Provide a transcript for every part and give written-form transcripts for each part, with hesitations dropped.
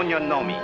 don't you know me?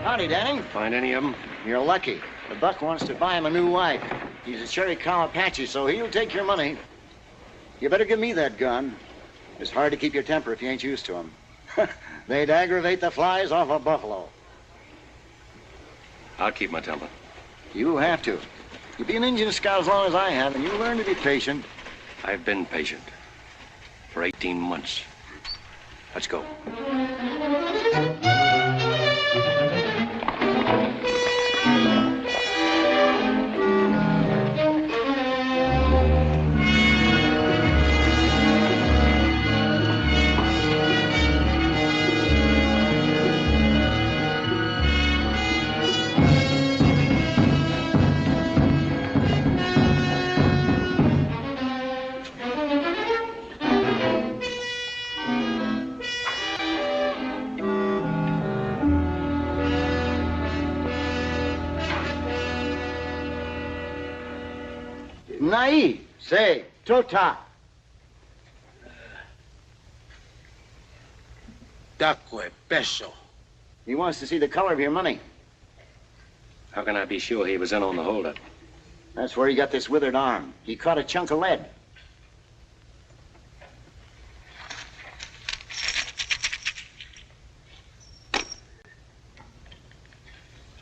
Howdy, Danny. Find any of them? You're lucky. The buck wants to buy him a new wife. He's a Cherry Cow Apache, so he'll take your money. You better give me that gun. It's hard to keep your temper if you ain't used to them. They'd aggravate the flies off a buffalo. I'll keep my temper. You'll have to. You'll be an Indian scout as long as I have, and you'll learn to be patient. I've been patient. For 18 months. Let's go. Nai, say, Tota. Dacque peso. He wants to see the color of your money. How can I be sure he was in on the holdup? That's where he got this withered arm. He caught a chunk of lead.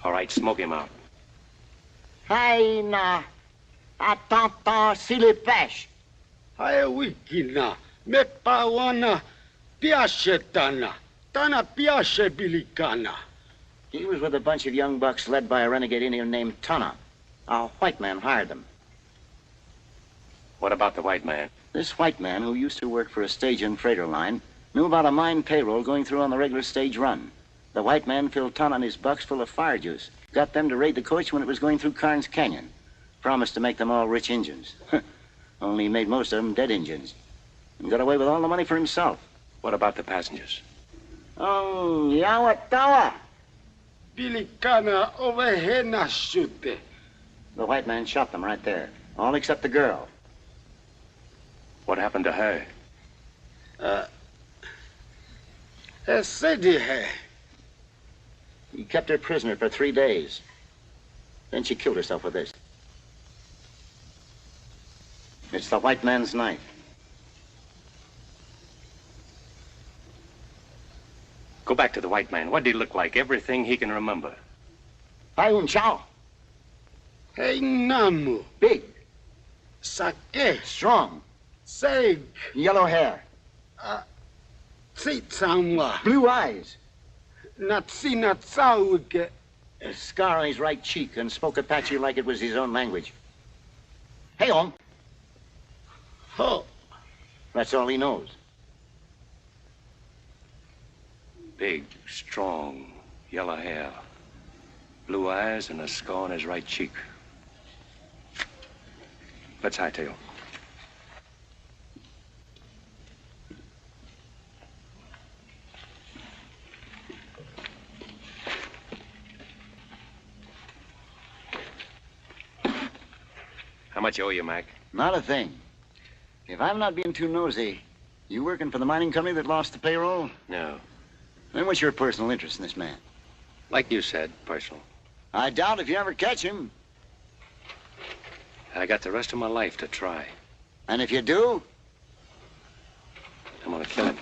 All right, smoke him out. Hai na, atanta silipesh. Hae wikina, me pawana, piace tana, tana piace bilicana. He was with a bunch of young bucks led by a renegade Indian named Tana. A white man hired them. What about the white man? This white man, who used to work for a stage and freighter line, knew about a mine payroll going through on the regular stage run. The white man filled Tana and his bucks full of fire juice. Got them to raid the coach when it was going through Carnes Canyon. Promised to make them all rich Injuns. Only made most of them dead Injuns. And got away with all the money for himself. What about the passengers? Oh, Yawatawa. Bilicana ovehena shute. The white man shot them right there. All except the girl. What happened to her? Sedi he. He kept her prisoner for 3 days. Then she killed herself with this. It's the white man's knife. Go back to the white man. What did he look like? Everything he can remember. Payun Chow. Hey namu. Big. Sake. Strong. Seg. Yellow hair. Tsitsamwa. Blue eyes. Natsina tsauge. A scar on his right cheek and spoke Apache like it was his own language. Hey, on. Ho. That's all he knows. Big, strong, yellow hair, blue eyes, and a scar on his right cheek. Let's hightail. How much owe you, Mac? Not a thing. If I'm not being too nosy, you working for the mining company that lost the payroll? No. Then what's your personal interest in this man? Like you said, personal. I doubt if you ever catch him. I got the rest of my life to try. And if you do? I'm gonna kill him.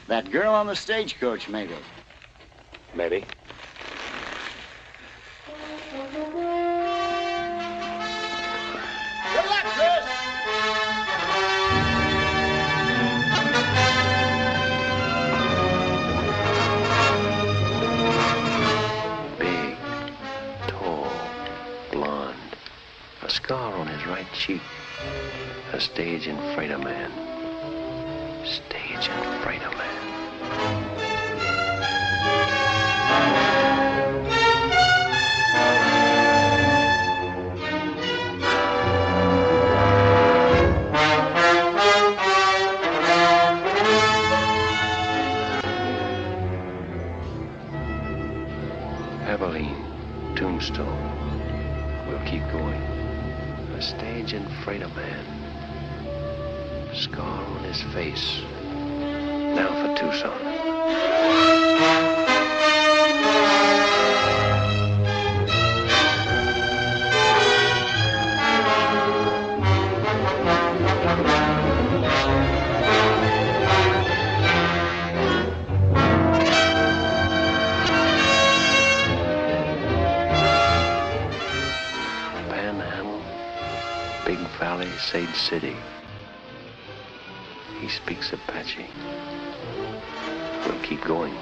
That girl on the stagecoach, maybe. Maybe. Good luck, Chris! scar on his right cheek. A stage and freighter man. Stage and freighter man. Abilene, Tombstone. We'll keep going. A stage and freighter man. Scar on his face. Now for Tucson. Sage City. He speaks Apache. We'll keep going.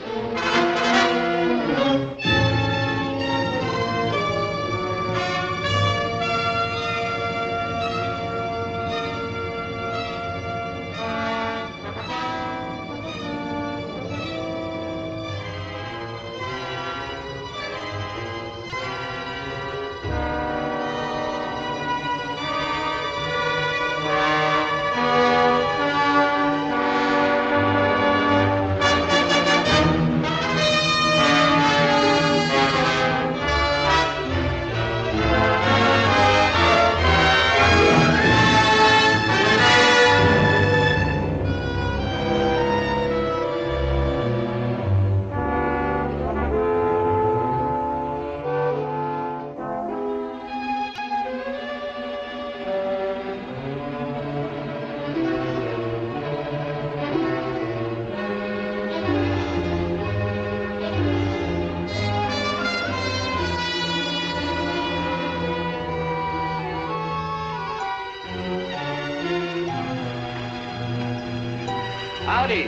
Howdy.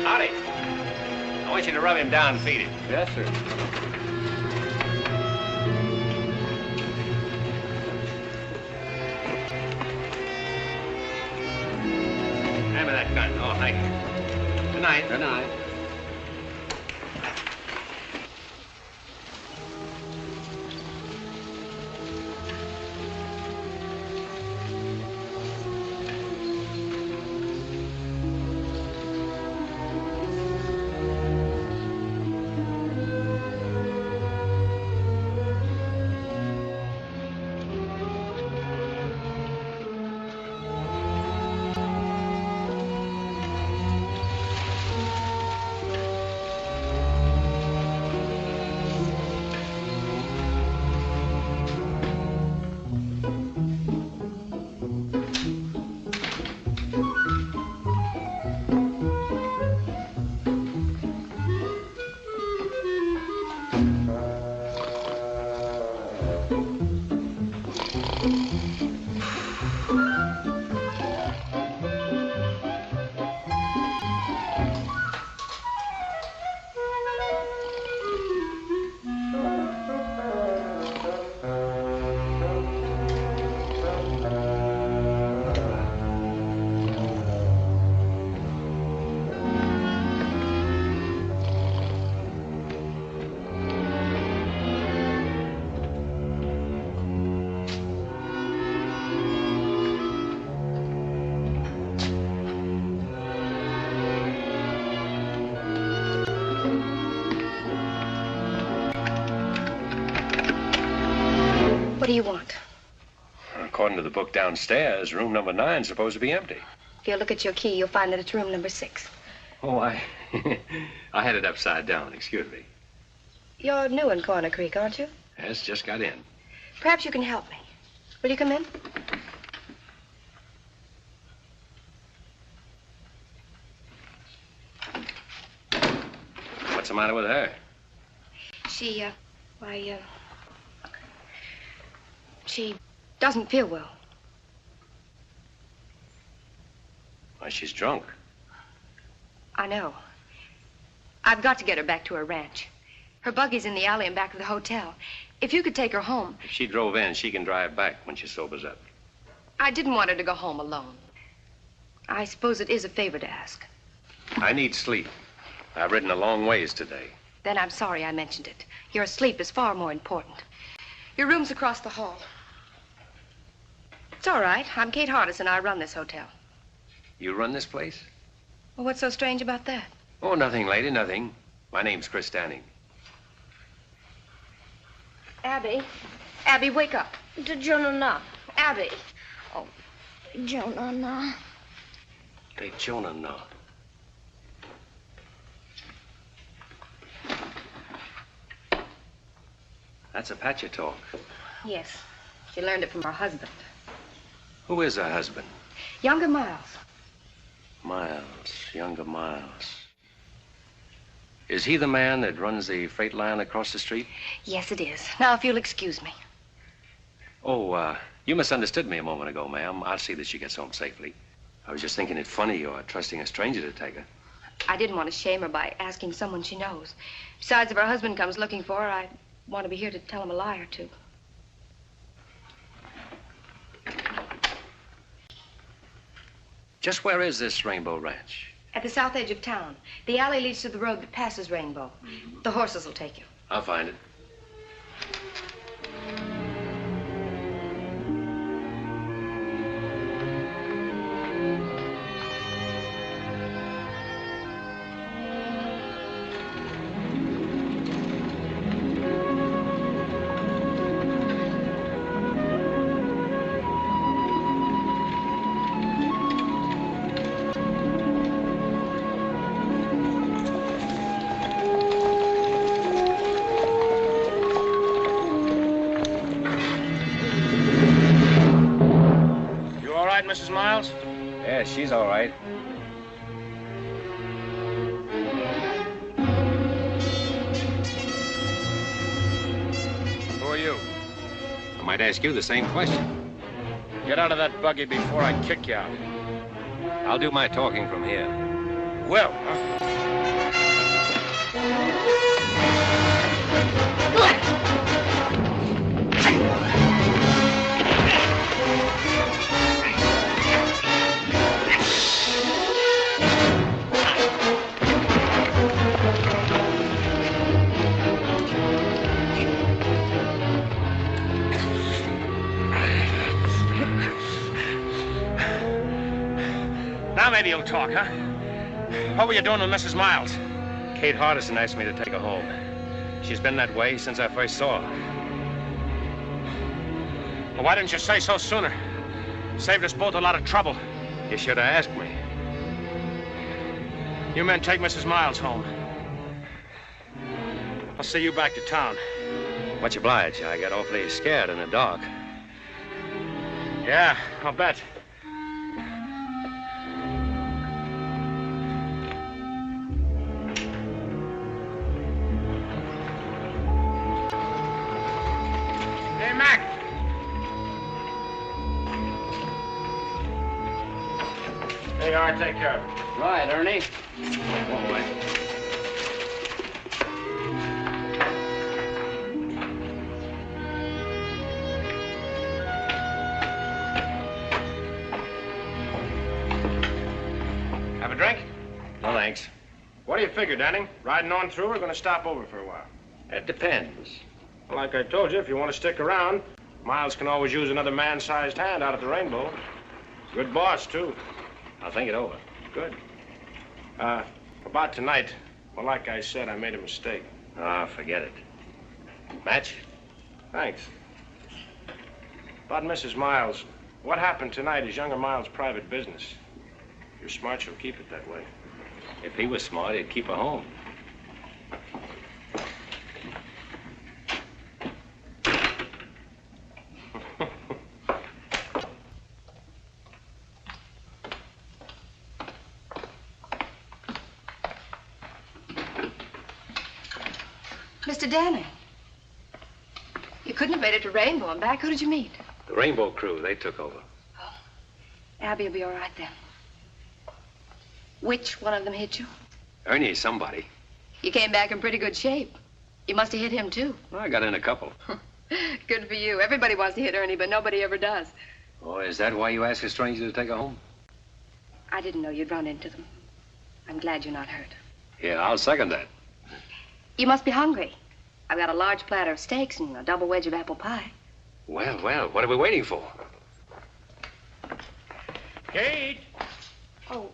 Howdy. I want you to rub him down and feed him. Yes, sir. Hand me that gun. Oh, thank you. Good night. Good night. What do you want? According to the book downstairs, room number 9 is supposed to be empty. If you look at your key, you'll find that it's room number 6. Oh, I had it upside down. Excuse me. You're new in Corner Creek, aren't you? Yes, just got in. Perhaps you can help me. Will you come in? What's the matter with her? She doesn't feel well. Why, she's drunk. I know. I've got to get her back to her ranch. Her buggy's in the alley in back of the hotel. If you could take her home. If she drove in, she can drive back when she sobers up. I didn't want her to go home alone. I suppose it is a favor to ask. I need sleep. I've ridden a long ways today. Then I'm sorry I mentioned it. Your sleep is far more important. Your room's across the hall. It's all right. I'm Kate Hardison. I run this hotel. You run this place? Well, what's so strange about that? Oh, nothing, lady, nothing. My name's Chris Stanning. Abby. Abby, wake up. Jonah. Abby. Oh, Jonah. Hey, Jonah, no. That's Apache talk. Yes. She learned it from her husband. Who is her husband? Younger Miles. Younger Miles. Is he the man that runs the freight line across the street? Yes, it is. Now, if you'll excuse me. Oh, you misunderstood me a moment ago, ma'am. I'll see that she gets home safely. I was just thinking it funny you're trusting a stranger to take her. I didn't want to shame her by asking someone she knows. Besides, if her husband comes looking for her, I want to be here to tell him a lie or two. Just where is this Rainbow Ranch? At the south edge of town. The alley leads to the road that passes Rainbow. The horses will take you. I'll find it. Mrs. Miles? Yeah, she's all right. Who are you? I might ask you the same question. Get out of that buggy before I kick you out. I'll do my talking from here. Well, Now maybe you'll talk, huh? What were you doing with Mrs. Miles? Kate Hardison asked me to take her home. She's been that way since I first saw her. Well, why didn't you say so sooner? Saved us both a lot of trouble. You should have asked me. You men take Mrs. Miles home. I'll see you back to town. Much obliged. I got awfully scared in the dark. Yeah, I'll bet. Hey, Mac. There you are. Take care of it. Right, Ernie. One way. Have a drink? No, thanks. What do you figure, Danning? Riding on through or going to stop over for a while? It depends. Well, like I told you, if you want to stick around, Miles can always use another man-sized hand out at the Rainbow. Good boss, too. I'll think it over. Good. About tonight, well, like I said, I made a mistake. Ah, forget it. Match? Thanks. About Mrs. Miles, what happened tonight is younger Miles' private business. If you're smart, you'll keep it that way. If he was smart, he'd keep her home. Mr. Danning. You couldn't have made it to Rainbow and back. Who did you meet? The Rainbow crew, they took over. Abby will be all right then. Which one of them hit you? Ernie's somebody. You came back in pretty good shape. You must have hit him, too. I got in a couple. Good for you. Everybody wants to hit Ernie, but nobody ever does. Oh, is that why you ask a stranger to take her home? I didn't know you'd run into them. I'm glad you're not hurt. Yeah, I'll second that. You must be hungry. I've got a large platter of steaks and a double wedge of apple pie. Well, what are we waiting for? Kate! Oh.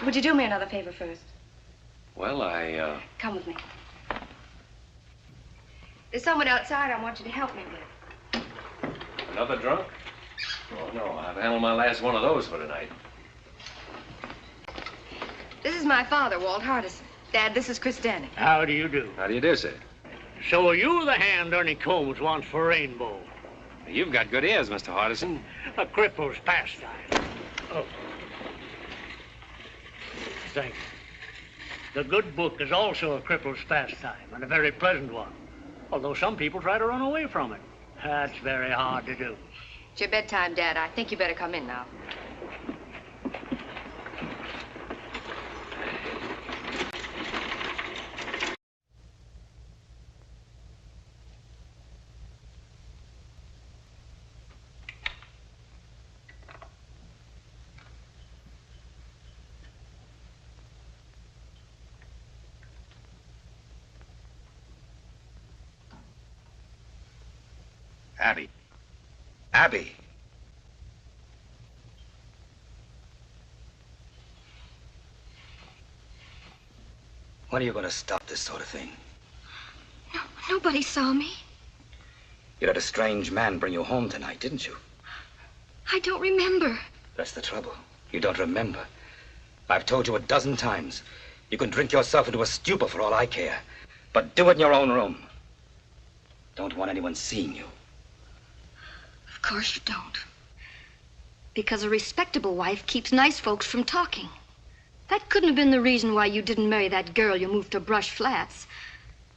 Would you do me another favor first? Well, Come with me. There's someone outside I want you to help me with. Another drunk? Oh, no, I've handled my last one of those for tonight. This is my father, Walt Hardison. Dad, this is Chris Denning. How do you do? How do you do, sir? So are you the hand Ernie Combs wants for Rainbow? You've got good ears, Mr. Hardison. A cripple's pastime. Oh. Thank you. The good book is also a cripple's pastime, and a very pleasant one. Although some people try to run away from it. That's very hard to do. It's your bedtime, Dad. I think you better come in now. Abby. Abby. When are you going to stop this sort of thing? No, nobody saw me. You had a strange man bring you home tonight, didn't you? I don't remember. That's the trouble. You don't remember. I've told you a dozen times. You can drink yourself into a stupor for all I care. But do it in your own room. Don't want anyone seeing you. Of course you don't. Because a respectable wife keeps nice folks from talking. That couldn't have been the reason why you didn't marry that girl you moved to Brush Flats.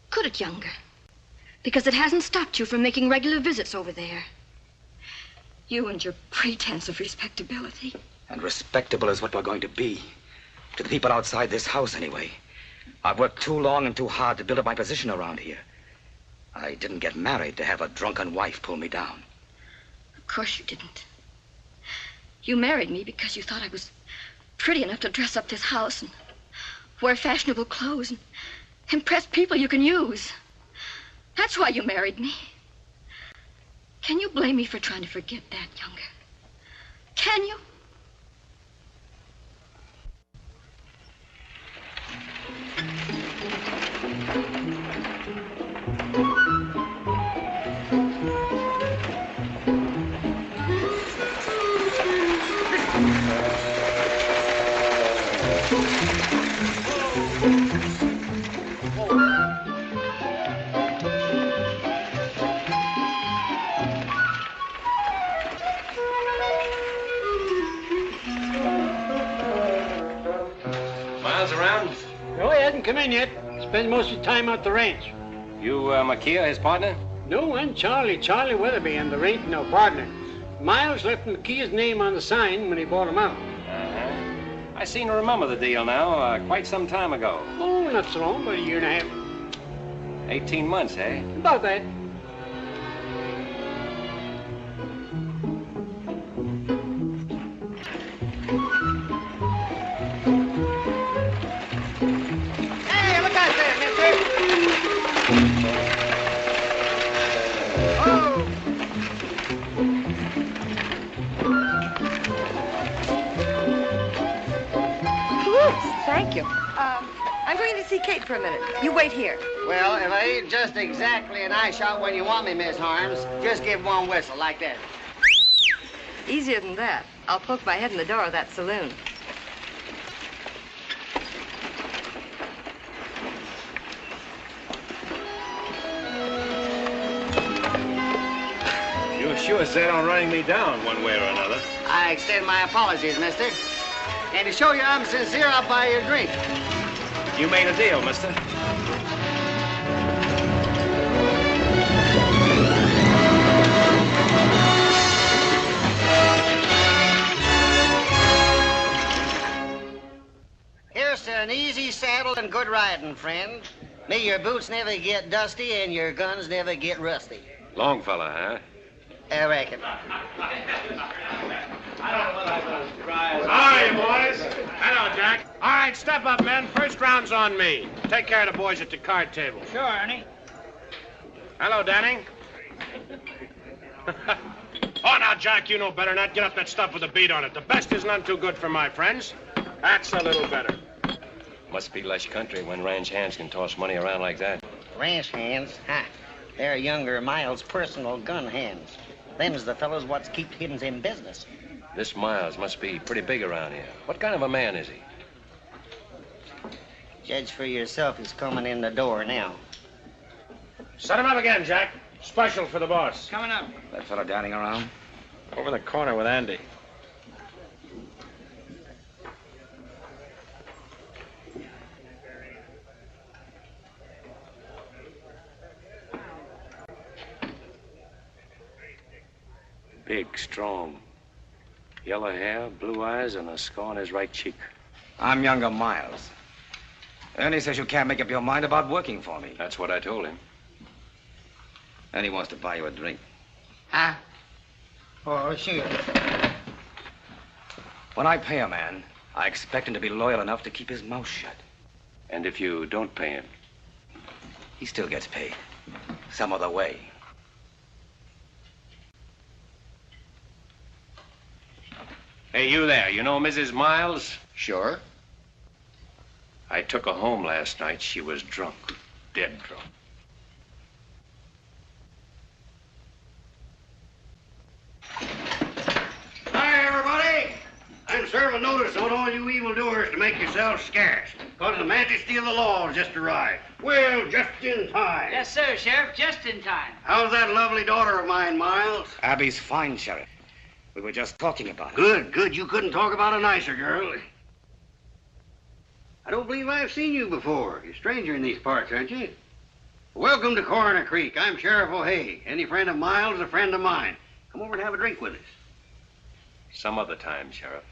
Could it, Younger? Because it hasn't stopped you from making regular visits over there. You and your pretense of respectability. And respectable is what we're going to be. To the people outside this house, anyway. I've worked too long and too hard to build up my position around here. I didn't get married to have a drunken wife pull me down. Of course you didn't. You married me because you thought I was pretty enough to dress up this house and wear fashionable clothes and impress people you can use. That's why you married me. Can you blame me for trying to forget that, Younger? Can you? Miles around? No, he hasn't come in yet. Spends most of his time out the ranch. You, Makia, his partner? No, and Charlie Weatherby, and there ain't no partner. Miles left McKee's name on the sign when he bought him out. Uh-huh. I seem to remember the deal now, quite some time ago. Oh, not so long, about a year and a half. 18 months, eh? About that. Hey, look out there, mister! Oh! Thank you. I'm going to see Kate for a minute. You wait here. Well, if I ain't just exactly an eye shot when you want me, Miss Harms, just give one whistle like that. Easier than that. I'll poke my head in the door of that saloon. You sure set on running me down one way or another. I extend my apologies, mister. And to show you I'm sincere, I'll buy you a drink. You made a deal, mister. Here's to an easy saddle and good riding, friend. May your boots never get dusty and your guns never get rusty. Long fella, huh? I reckon. All right, boys. Hello, Jack. All right, step up, men. First round's on me. Take care of the boys at the card table. Sure, Ernie. Hello, Danning. Oh, now, Jack, you know better than that. Get up that stuff with a beat on it. The best is none too good for my friends. That's a little better. Must be lush country when ranch hands can toss money around like that. Ranch hands? Ha! They're younger Miles' personal gun hands. Them's the fellows what's keep him in business. This Miles must be pretty big around here. What kind of a man is he? Judge for yourself. He's coming in the door now. Set him up again, Jack. Special for the boss. Coming up. That fellow Danning around? Over in the corner with Andy. Big, strong. Yellow hair, blue eyes, and a scar on his right cheek. I'm younger Miles. Ernie says you can't make up your mind about working for me. That's what I told him. And he wants to buy you a drink. Huh? Oh, sure. When I pay a man, I expect him to be loyal enough to keep his mouth shut. And if you don't pay him? He still gets paid. Some other way. Hey, you there. You know Mrs. Miles? Sure. I took her home last night. She was drunk. Dead drunk. Hi, everybody. I'm serving notice on all you evildoers to make yourselves scarce, because the majesty of the law has just arrived. Well, just in time. Yes, sir, Sheriff, just in time. How's that lovely daughter of mine, Miles? Abby's fine, Sheriff. We were just talking about it. Good, good. You couldn't talk about a nicer girl. I don't believe I've seen you before. You're a stranger in these parts, aren't you? Welcome to Coroner Creek. I'm Sheriff O'Hay. Any friend of Miles is a friend of mine. Come over and have a drink with us. Some other time, Sheriff.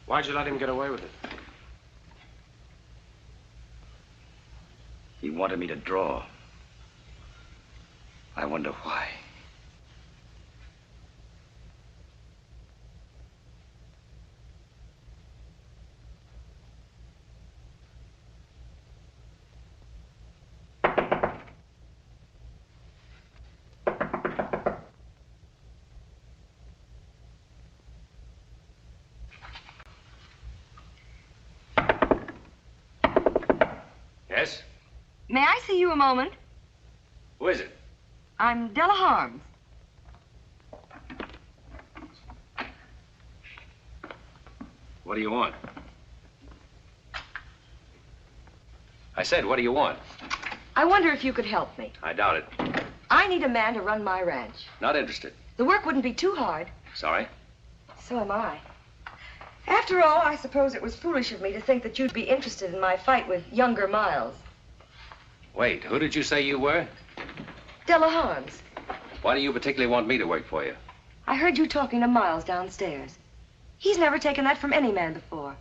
Why'd you let him get away with it? He wanted me to draw. I wonder why. Yes? May I see you a moment? Who is it? I'm Della Harms. What do you want? I said, what do you want? I wonder if you could help me. I doubt it. I need a man to run my ranch. Not interested. The work wouldn't be too hard. Sorry? So am I. After all, I suppose it was foolish of me to think that you'd be interested in my fight with younger Miles. Wait, who did you say you were? Della Harms. Why do you particularly want me to work for you? I heard you talking to Miles downstairs. He's never taken that from any man before.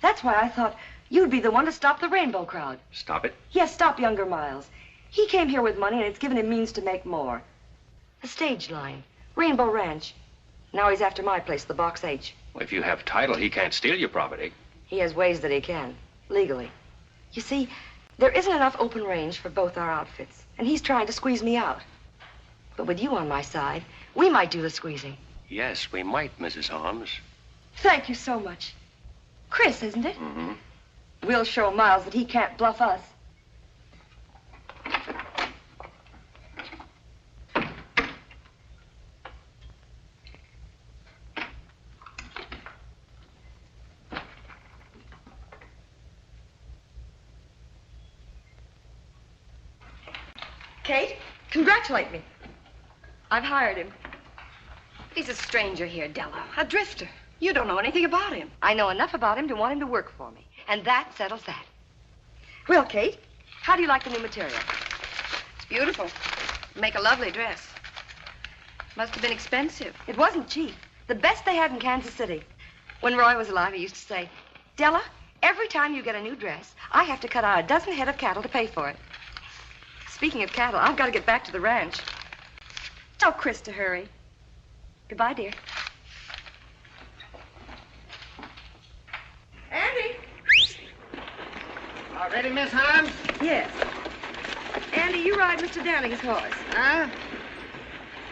That's why I thought you'd be the one to stop the Rainbow crowd. Stop it? Yes, stop younger Miles. He came here with money, and it's given him means to make more. The stage line, Rainbow Ranch. Now he's after my place, the Box H. Well, if you have title, he can't steal your property. He has ways that he can, legally. You see, there isn't enough open range for both our outfits, and he's trying to squeeze me out. But with you on my side, we might do the squeezing. Yes, we might, Mrs. Harms. Thank you so much. Chris, isn't it? Mm-hmm. We'll show Miles that he can't bluff us. Kate, congratulate me. I've hired him. He's a stranger here, Della. A drifter. You don't know anything about him. I know enough about him to want him to work for me. And that settles that. Well, Kate, how do you like the new material? It's beautiful. Make a lovely dress. Must have been expensive. It wasn't cheap. The best they had in Kansas City. When Roy was alive, he used to say, Della, every time you get a new dress, I have to cut out a dozen head of cattle to pay for it. Speaking of cattle, I've got to get back to the ranch. Tell Chris to hurry. Goodbye, dear. Andy! All ready, Miss Holmes? Yes. Andy, you ride Mr. Danning's horse. Huh?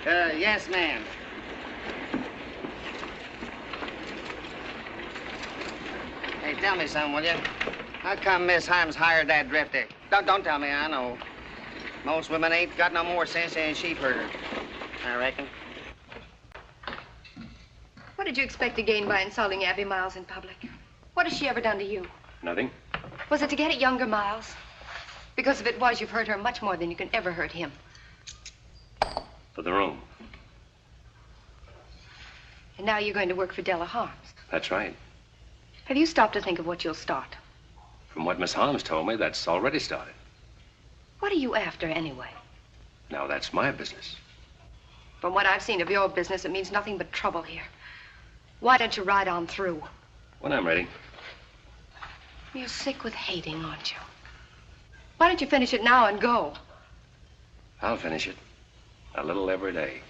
Yes, ma'am. Hey, tell me something, will you? How come Miss Holmes hired that drifter? Don't tell me, I know. Most women ain't got no more sense than a sheep herder, I reckon. What did you expect to gain by insulting Abby Miles in public? What has she ever done to you? Nothing. Was it to get at younger Miles? Because if it was, you've hurt her much more than you can ever hurt him. For the room. And now you're going to work for Della Harms. That's right. Have you stopped to think of what you'll start? From what Miss Holmes told me, that's already started. What are you after, anyway? Now, that's my business. From what I've seen of your business, it means nothing but trouble here. Why don't you ride on through? When I'm ready. You're sick with hating, aren't you? Why don't you finish it now and go? I'll finish it. A little every day.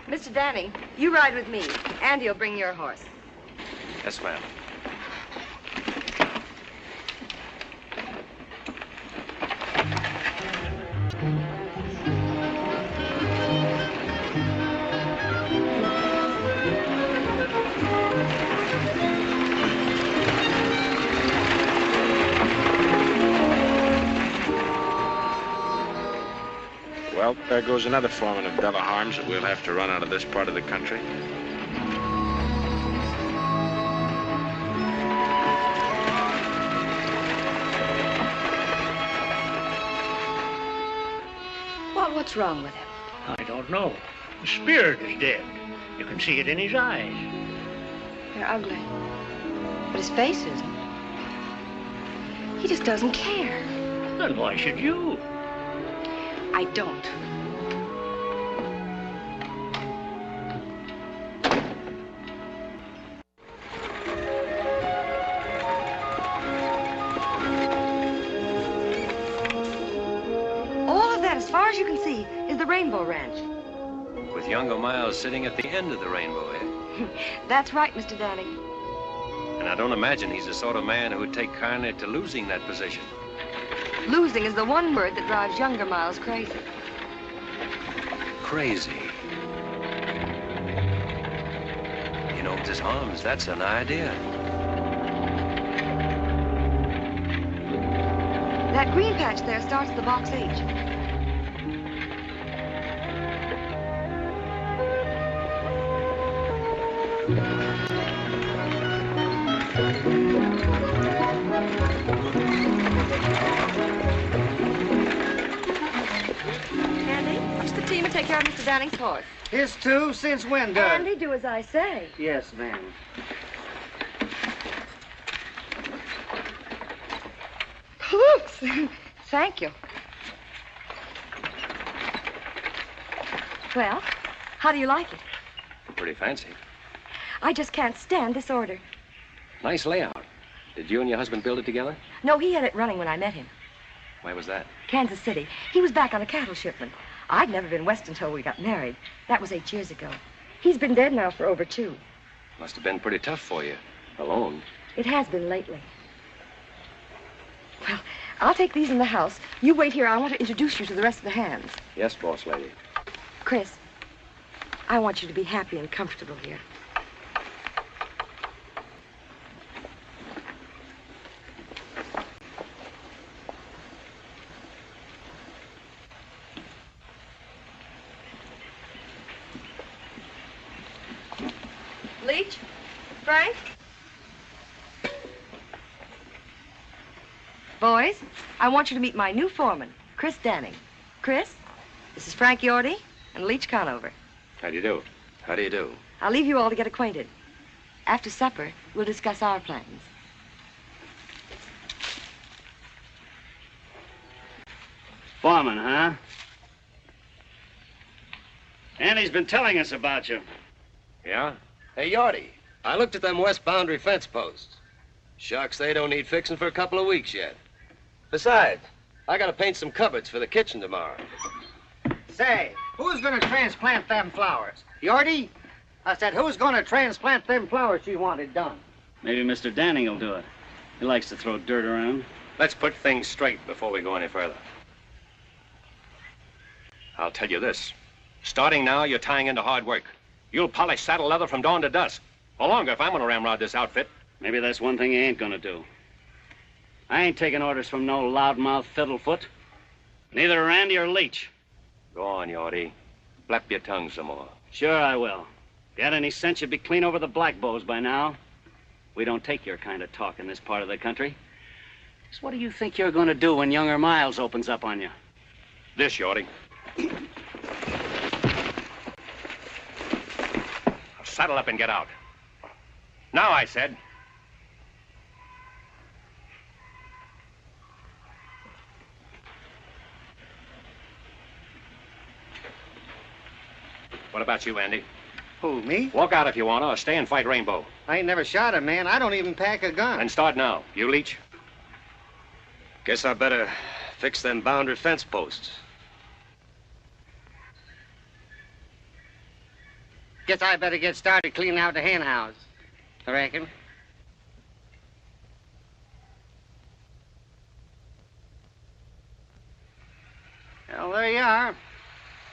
Mr. Danning, you ride with me. Andy'll bring your horse. Yes, ma'am. Well, there goes another foreman of Della Harms that we'll have to run out of this part of the country. Well, what's wrong with him? I don't know. The spirit is dead. You can see it in his eyes. They're ugly. But his face isn't. He just doesn't care. Then why should you? I don't. All of that, as far as you can see, is the Rainbow Ranch. With younger Miles sitting at the end of the rainbow, eh? That's right, Mr. Danning. And I don't imagine he's the sort of man who would take kindly to losing that position. Losing is the one word that drives younger Miles crazy. Crazy. You know, Mrs. Harms, that's an idea. That green patch there starts the box H. Andy, Mr. Teamer, take care of Mr. Danning's horse. His too? Since when, Doug? Andy, do as I say. Yes, ma'am. Oops. Thank you. Well, how do you like it? Pretty fancy. I just can't stand this order. Nice layout. Did you and your husband build it together? No, he had it running when I met him. Where was that? Kansas City. He was back on a cattle shipment. I'd never been west until we got married. That was 8 years ago. He's been dead now for over 2. Must have been pretty tough for you. Alone. It has been lately. Well, I'll take these in the house. You wait here. I want to introduce you to the rest of the hands. Yes, boss lady. Chris, I want you to be happy and comfortable here. Leach? Frank? Boys, I want you to meet my new foreman, Chris Danning. Chris, This is Frank Yorty and Leach Conover. How do you do? How do you do? I'll leave you all to get acquainted. After supper, we'll discuss our plans. Foreman, huh? Annie's been telling us about you. Yeah? Hey, Yorty, I looked at them west boundary fence posts. Shucks, they don't need fixing for a couple of weeks yet. Besides, I gotta paint some cupboards for the kitchen tomorrow. Say, who's gonna transplant them flowers? Yorty? I said, who's gonna transplant them flowers you wanted done? Maybe Mr. Danning will do it. He likes to throw dirt around. Let's put things straight before we go any further. I'll tell you this. Starting now, you're tying into hard work. You'll polish saddle leather from dawn to dusk. Or longer if I'm gonna ramrod this outfit. Maybe that's one thing he ain't gonna do. I ain't taking orders from no loudmouth fiddlefoot. Neither Randy or Leach. Go on, Yorty. Flap your tongue some more. Sure I will. If you had any sense, you'd be clean over the black bows by now. We don't take your kind of talk in this part of the country. So what do you think you're gonna do when Younger Miles opens up on you? This, Yorty. Saddle up and get out. Now, I said. What about you, Andy? Who, me? Walk out if you want to, or stay and fight Rainbow. I ain't never shot a man. I don't even pack a gun. And start now. You, Leach? Guess I better fix them boundary fence posts. Guess I better get started cleaning out the hen house. I reckon. Well, there you are.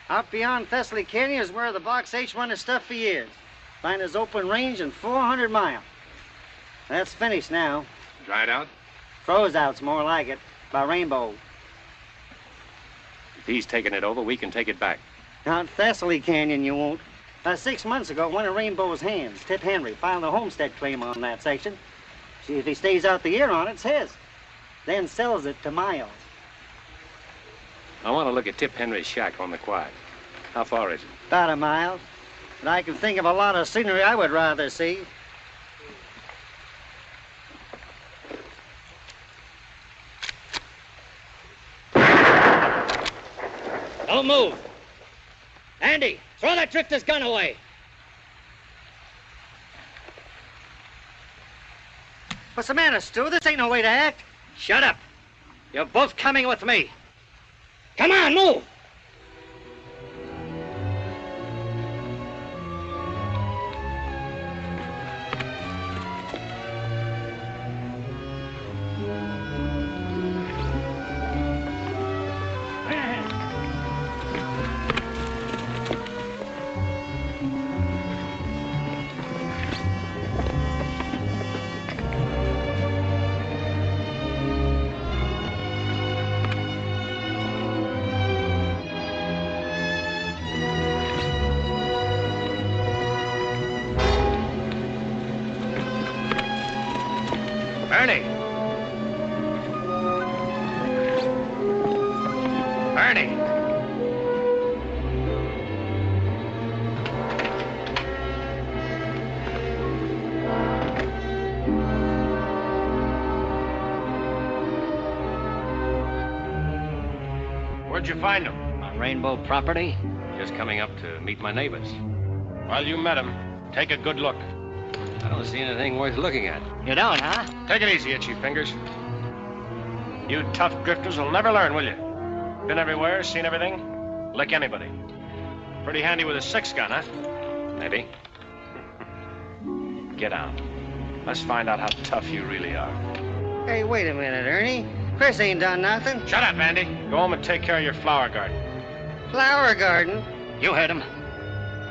Out beyond Thessaly Canyon is where the Box H run his stuff for years. Find his open range in 400 miles. That's finished now. Dried out? Froze out's more like it. By Rainbow. If he's taking it over, we can take it back. Out Thessaly Canyon, you won't. 6 months ago, one of Rainbow's hands, Tip Henry, filed a homestead claim on that section. See, if he stays out the year on it, it's his. Then sells it to Miles. I want to look at Tip Henry's shack on the quiet. How far is it? About a mile. But I can think of a lot of scenery I would rather see. Don't move. Andy, throw that drifter's gun away. What's the matter, Stu? This ain't no way to act. Shut up. You're both coming with me. Come on, move. Ernie! Ernie! Where'd you find him? On Rainbow property? Just coming up to meet my neighbors. Well, you met him. Take a good look. I don't see anything worth looking at. You don't, huh? Take it easy, Itchy Fingers. You tough drifters will never learn, will you? Been everywhere, seen everything. Lick anybody. Pretty handy with a 6-gun, huh? Maybe. Get out. Let's find out how tough you really are. Hey, wait a minute, Ernie. Chris ain't done nothing. Shut up, Andy. Go home and take care of your flower garden. Flower garden? You heard him.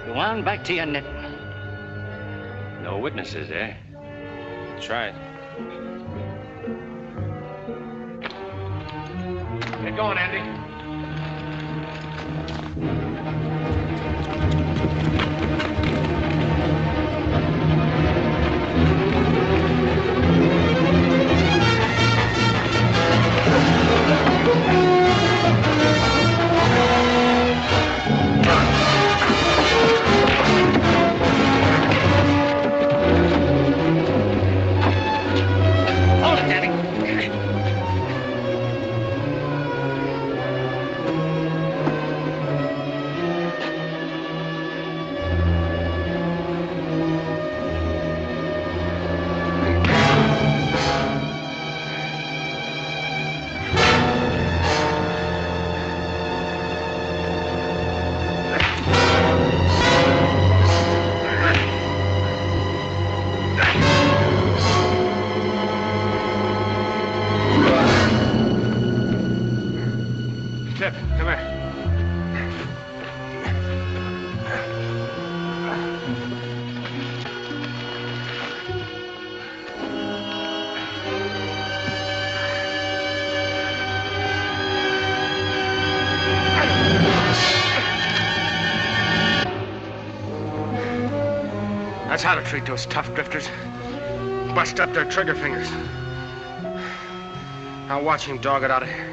Go on back to your knitting. No witnesses, eh? That's right. Get going, Andy. That's how to treat those tough drifters. Bust up their trigger fingers. I'll watch him dog it out of here.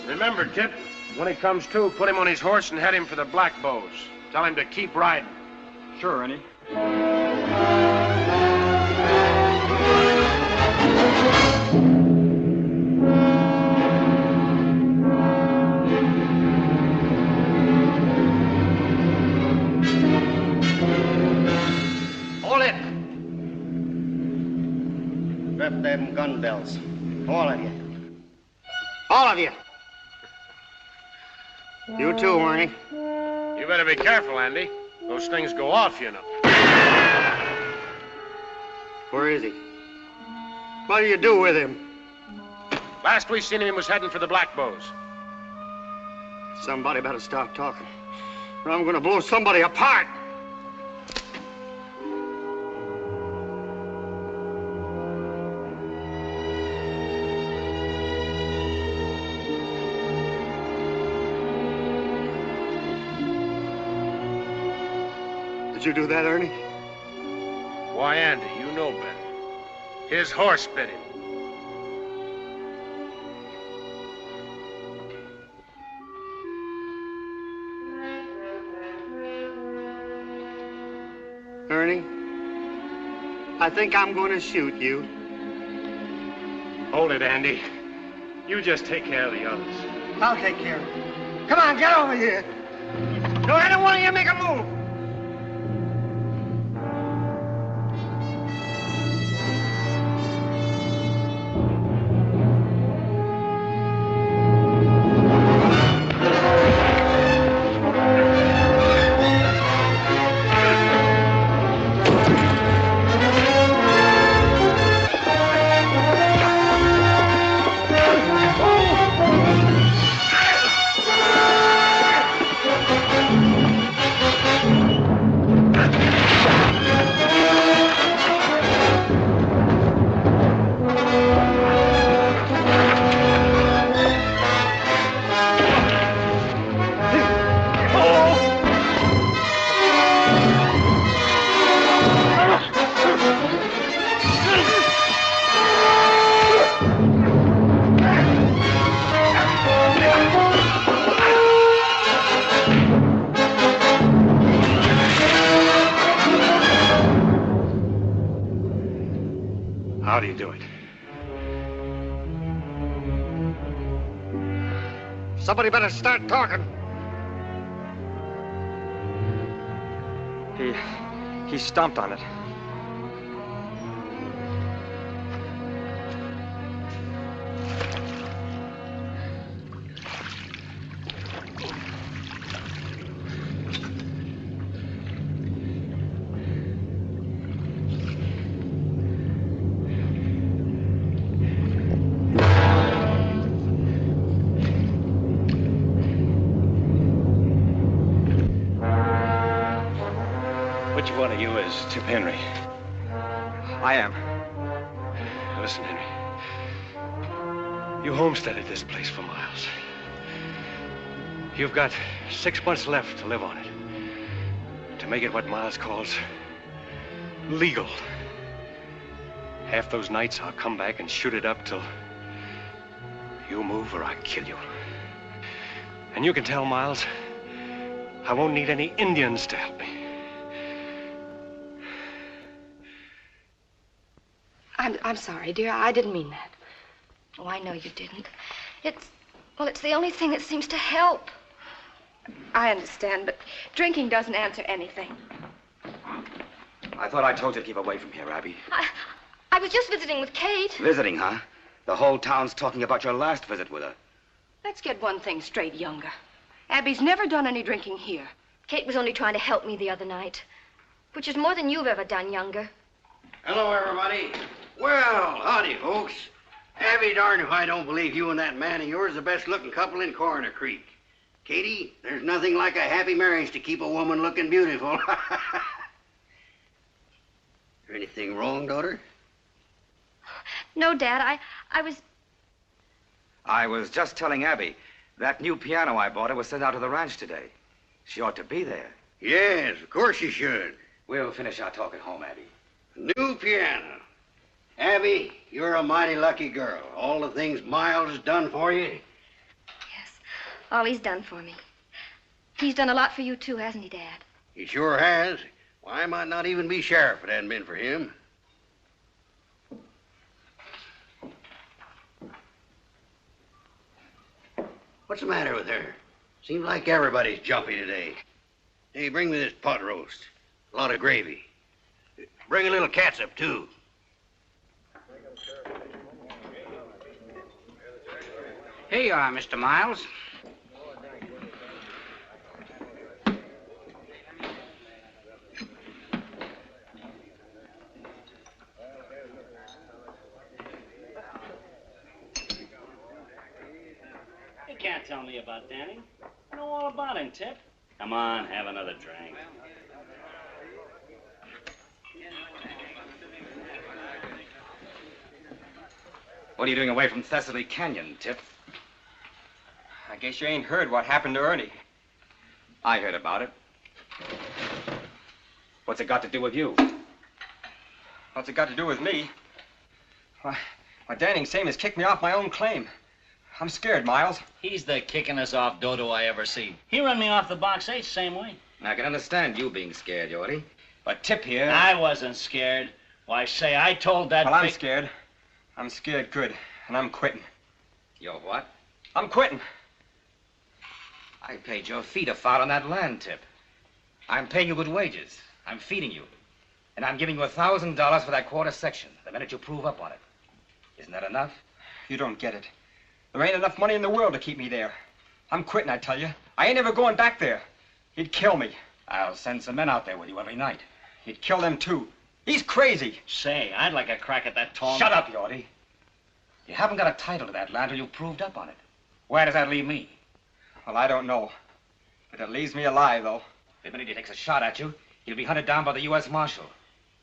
Remember, Tip, when he comes to, put him on his horse and head him for the Black Bows. Tell him to keep riding. Sure, Ernie. Hold it! Strap them gun belts. All of you. All of you. You too, Ernie. You better be careful, Andy. Those things go off, you know. Where is he? What do you do with him? Last we seen him, he was heading for the Black Bows. Somebody better stop talking, or I'm gonna blow somebody apart. Did you do that, Ernie? Why, Andy, you know better. His horse bit him. Ernie, I think I'm going to shoot you. Hold it, Andy. You just take care of the others. I'll take care of it. Come on, get over here. Don't any one of you make a move. How do you do it? Somebody better start talking. He stomped on it. Which one of you is Tip Henry? I am. Listen, Henry. You homesteaded this place for Miles. You've got 6 months left to live on it. To make it what Miles calls legal. Half those nights I'll come back and shoot it up till you move or I kill you. And you can tell Miles I won't need any Indians to help me. I'm sorry, dear. I didn't mean that. Oh, I know you didn't. It's the only thing that seems to help. I understand, but drinking doesn't answer anything. I thought I told you to keep away from here, Abby. I was just visiting with Kate. Visiting, huh? The whole town's talking about your last visit with her. Let's get one thing straight, Younger. Abby's never done any drinking here. Kate was only trying to help me the other night, which is more than you've ever done, Younger. Hello, everybody. Well, Well, howdy, folks. Abby, darn if I don't believe you and that man of yours are the best-looking couple in Coroner Creek. Katie, there's nothing like a happy marriage to keep a woman looking beautiful. Is there anything wrong, daughter? No, Dad, I was just telling Abby that new piano I bought her was sent out to the ranch today. She ought to be there. Yes, of course you should. We'll finish our talk at home, Abby. New piano. Abby, you're a mighty lucky girl. All the things Miles has done for you. all he's done for me. He's done a lot for you, too, hasn't he, Dad? He sure has. Why, I might not even be sheriff if it hadn't been for him. What's the matter with her? Seems like everybody's jumpy today. Hey, bring me this pot roast. A lot of gravy. Bring a little catsup, too. Here you are, Mr. Miles. You can't tell me about Danny. I know all about him, Tip. Come on, have another drink. What are you doing away from Thessaly Canyon, Tip? I guess you ain't heard what happened to Ernie. I heard about it. What's it got to do with you? What's it got to do with me? Why, Danning same as kicked me off my own claim. I'm scared, Miles. He's the kickingest off dodo I ever seen. He run me off the box 8 same way. I can understand you being scared, Yorty. But Tip here... I wasn't scared. Why, say, I told that... Well, I'm scared. I'm scared good, and I'm quitting. You're what? I'm quitting. I paid your feet a foul on that land, Tip. I'm paying you good wages. I'm feeding you. And I'm giving you $1,000 for that quarter section the minute you prove up on it. Isn't that enough? You don't get it. There ain't enough money in the world to keep me there. I'm quitting, I tell you. I ain't ever going back there. He'd kill me. I'll send some men out there with you every night. He'd kill them, too. He's crazy. Say, I'd like a crack at that tall... Shut up, Yorty. You haven't got a title to that land till you've proved up on it. Where does that leave me? Well, I don't know. But it leaves me alive, though. The minute he takes a shot at you, he'll be hunted down by the U.S. Marshal.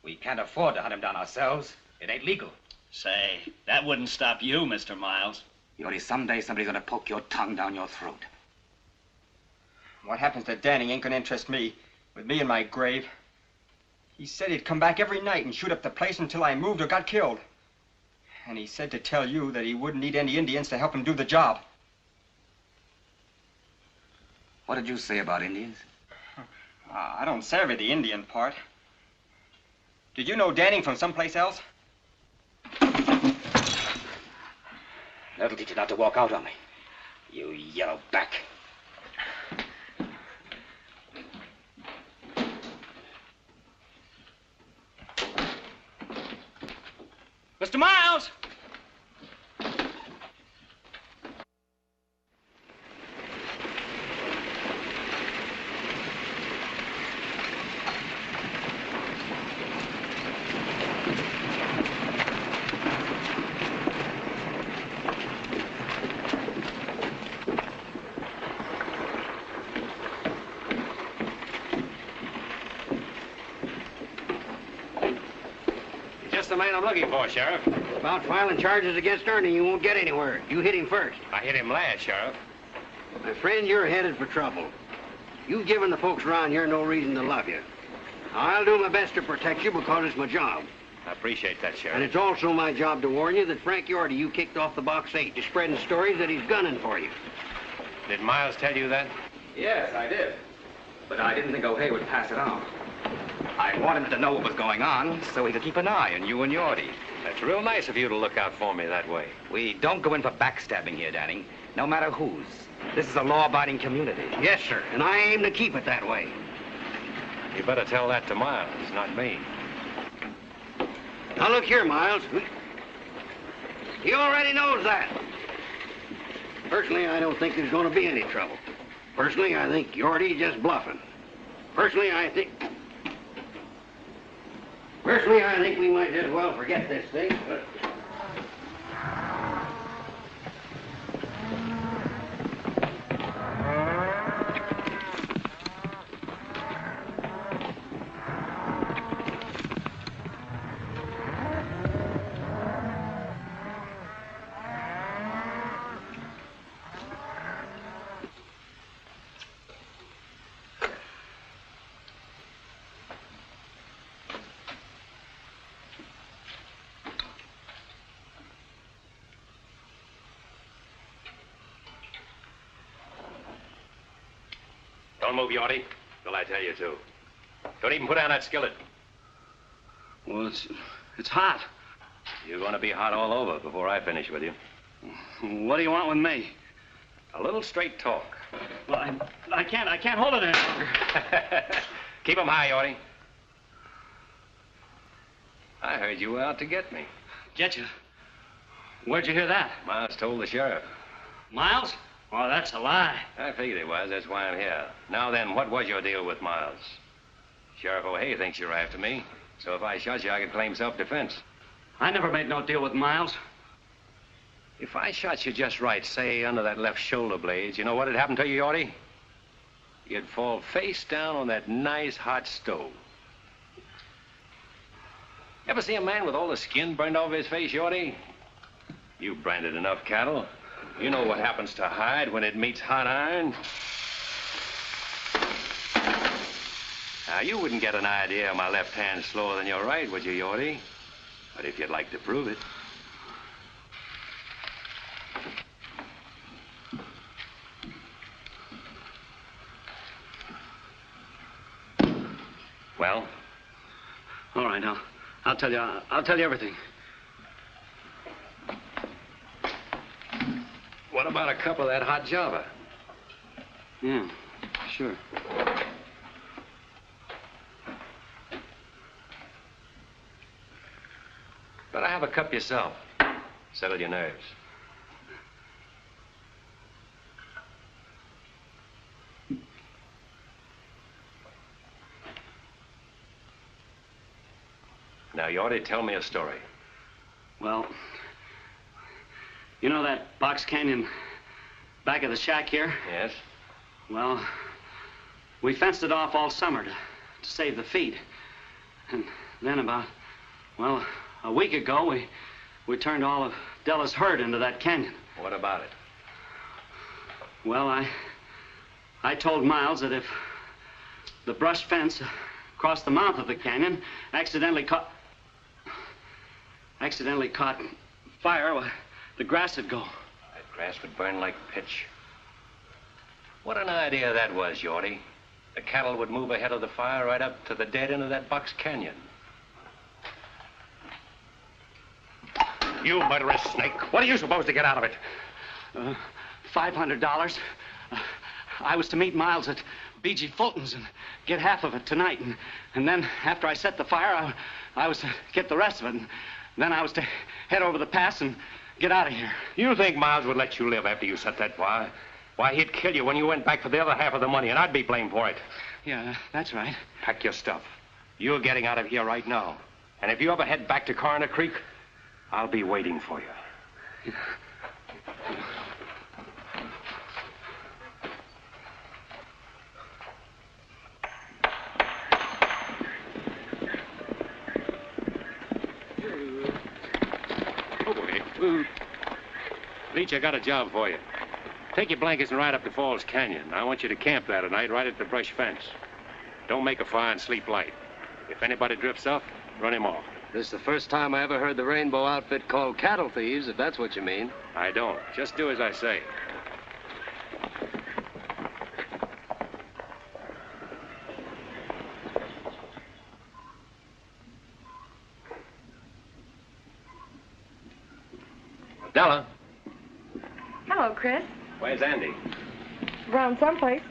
We can't afford to hunt him down ourselves. It ain't legal. Say, that wouldn't stop you, Mr. Miles. Yorty, someday somebody's gonna poke your tongue down your throat. What happens to Danny ain't gonna interest me. With me in my grave. He said he'd come back every night and shoot up the place until I moved or got killed. And he said to tell you that he wouldn't need any Indians to help him do the job. What did you say about Indians? I don't savvy the Indian part. Did you know Danning from someplace else? That'll teach you not to walk out on me. You yellow back. Mr. Miles! The man I'm looking for, Sheriff. About filing charges against Ernie, you won't get anywhere. You hit him first. I hit him last, Sheriff. My friend, you're headed for trouble. You've given the folks around here no reason to love you. I'll do my best to protect you because it's my job. I appreciate that, Sheriff. And it's also my job to warn you that Frank Yorty you kicked off the box 8 to spreading stories that he's gunning for you. Did Miles tell you that? Yes, I did. But I didn't think O'Hay would pass it on. I wanted him to know what was going on so he could keep an eye on you and Yorty. That's real nice of you to look out for me that way. We don't go in for backstabbing here, Danning. No matter whose. This is a law-abiding community. Yes, sir, and I aim to keep it that way. You better tell that to Miles, not me. Now, look here, Miles. He already knows that. Personally, I don't think there's going to be any trouble. Personally, I think Yorty's just bluffing. Personally, I think... Personally, I think we might as well forget this thing, but... Don't move, Yorty, till I tell you to. Don't even put down that skillet. Well, it's hot. You're going to be hot all over before I finish with you. What do you want with me? A little straight talk. Well, I can't hold it any longer. Keep 'em high, Yorty. I heard you were out to get me. Get you? Where'd you hear that? Miles told the sheriff. Miles? Oh, that's a lie. I figured it was. That's why I'm here. Now then, what was your deal with Miles? Sheriff O'Hay thinks you're after me, so if I shot you, I could claim self-defense. I never made no deal with Miles. If I shot you just right, say under that left shoulder blade, you know what'd happen to you, Yorty? You'd fall face down on that nice hot stove. Ever see a man with all the skin burned off his face, Yorty? You've branded enough cattle. You know what happens to hide when it meets hot iron. Now, you wouldn't get an idea my left hand's slower than your right, would you, Yorty? But if you'd like to prove it. Well? All right, I'll tell you everything. What about a cup of that hot Java? Yeah, sure. Better have a cup yourself. Settle your nerves. Now, you ought to tell me a story. Well, you know that box canyon back of the shack here? Yes. Well, we fenced it off all summer to save the feed. And then about, well, a week ago, we turned all of Della's herd into that canyon. What about it? Well, I told Miles that if the brush fence across the mouth of the canyon accidentally caught fire, well, the grass would go. That grass would burn like pitch. What an idea that was, Yorty. The cattle would move ahead of the fire right up to the dead end of that box canyon. You murderous snake. What are you supposed to get out of it? $500. I was to meet Miles at B.G. Fulton's and get half of it tonight. And then after I set the fire, I was to get the rest of it. And then I was to head over the pass and get out of here. You think Miles would let you live after you set that fire? Why, he'd kill you when you went back for the other half of the money, and I'd be blamed for it. Yeah, that's right. Pack your stuff. You're getting out of here right now. And if you ever head back to Coroner Creek, I'll be waiting for you. Oh, boy. Leach, I got a job for you. Take your blankets and ride up to Falls Canyon. I want you to camp there tonight right at the brush fence. Don't make a fire and sleep light. If anybody drifts off, run him off. This is the first time I ever heard the Rainbow outfit called cattle thieves, if that's what you mean. I don't. Just do as I say. Della. Hello, Chris. Where's Andy? Around someplace.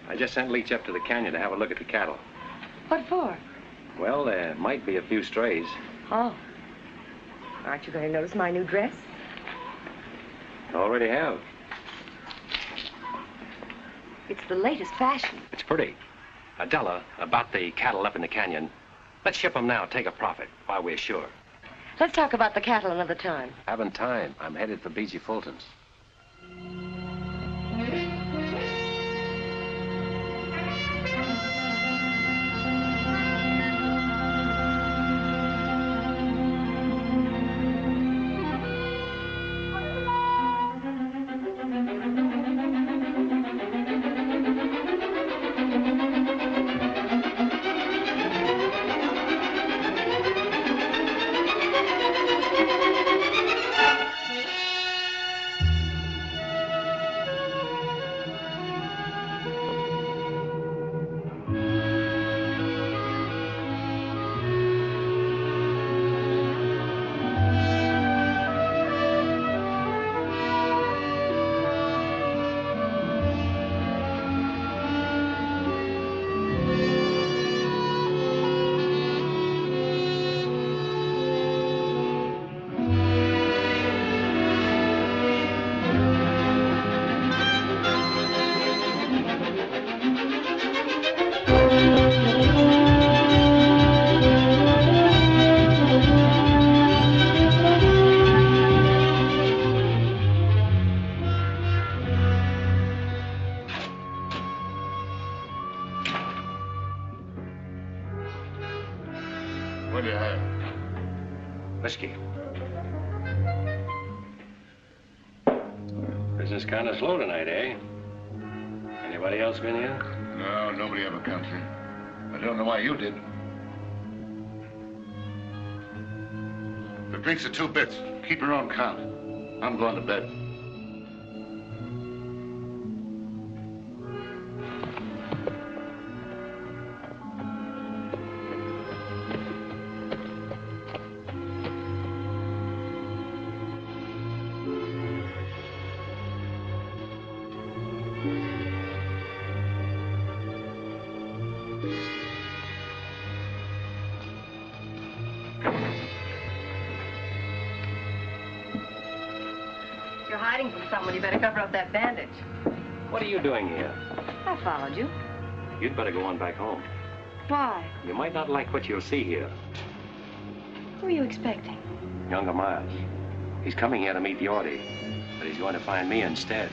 I just sent Leach up to the canyon to have a look at the cattle. What for? Well, there might be a few strays. Oh. Aren't you going to notice my new dress? Already have. It's the latest fashion. It's pretty. Della, about the cattle up in the canyon. Let's ship them now, take a profit, while we're sure. Let's talk about the cattle another time. Haven't time. I'm headed for B.G. Fulton's. What do you have? Whiskey. Business kind of slow tonight, eh? Anybody else been here? No, nobody ever comes in. I don't know why you did. The drinks are 2 bits. Keep your own count. I'm going to bed. You're hiding from someone. You better cover up that bandage. What are you doing here? I followed you. You'd better go on back home. Why? You might not like what you'll see here. Who are you expecting? Younger Miles. He's coming here to meet Yorty, but he's going to find me instead.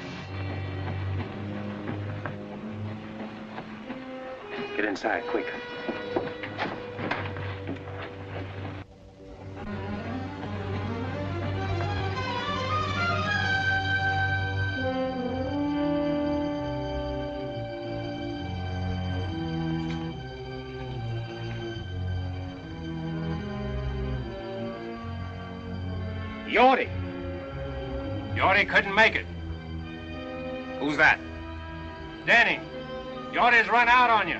Get inside, quick. Yorty! Yorty couldn't make it. Who's that? Danny, Yorty's run out on you.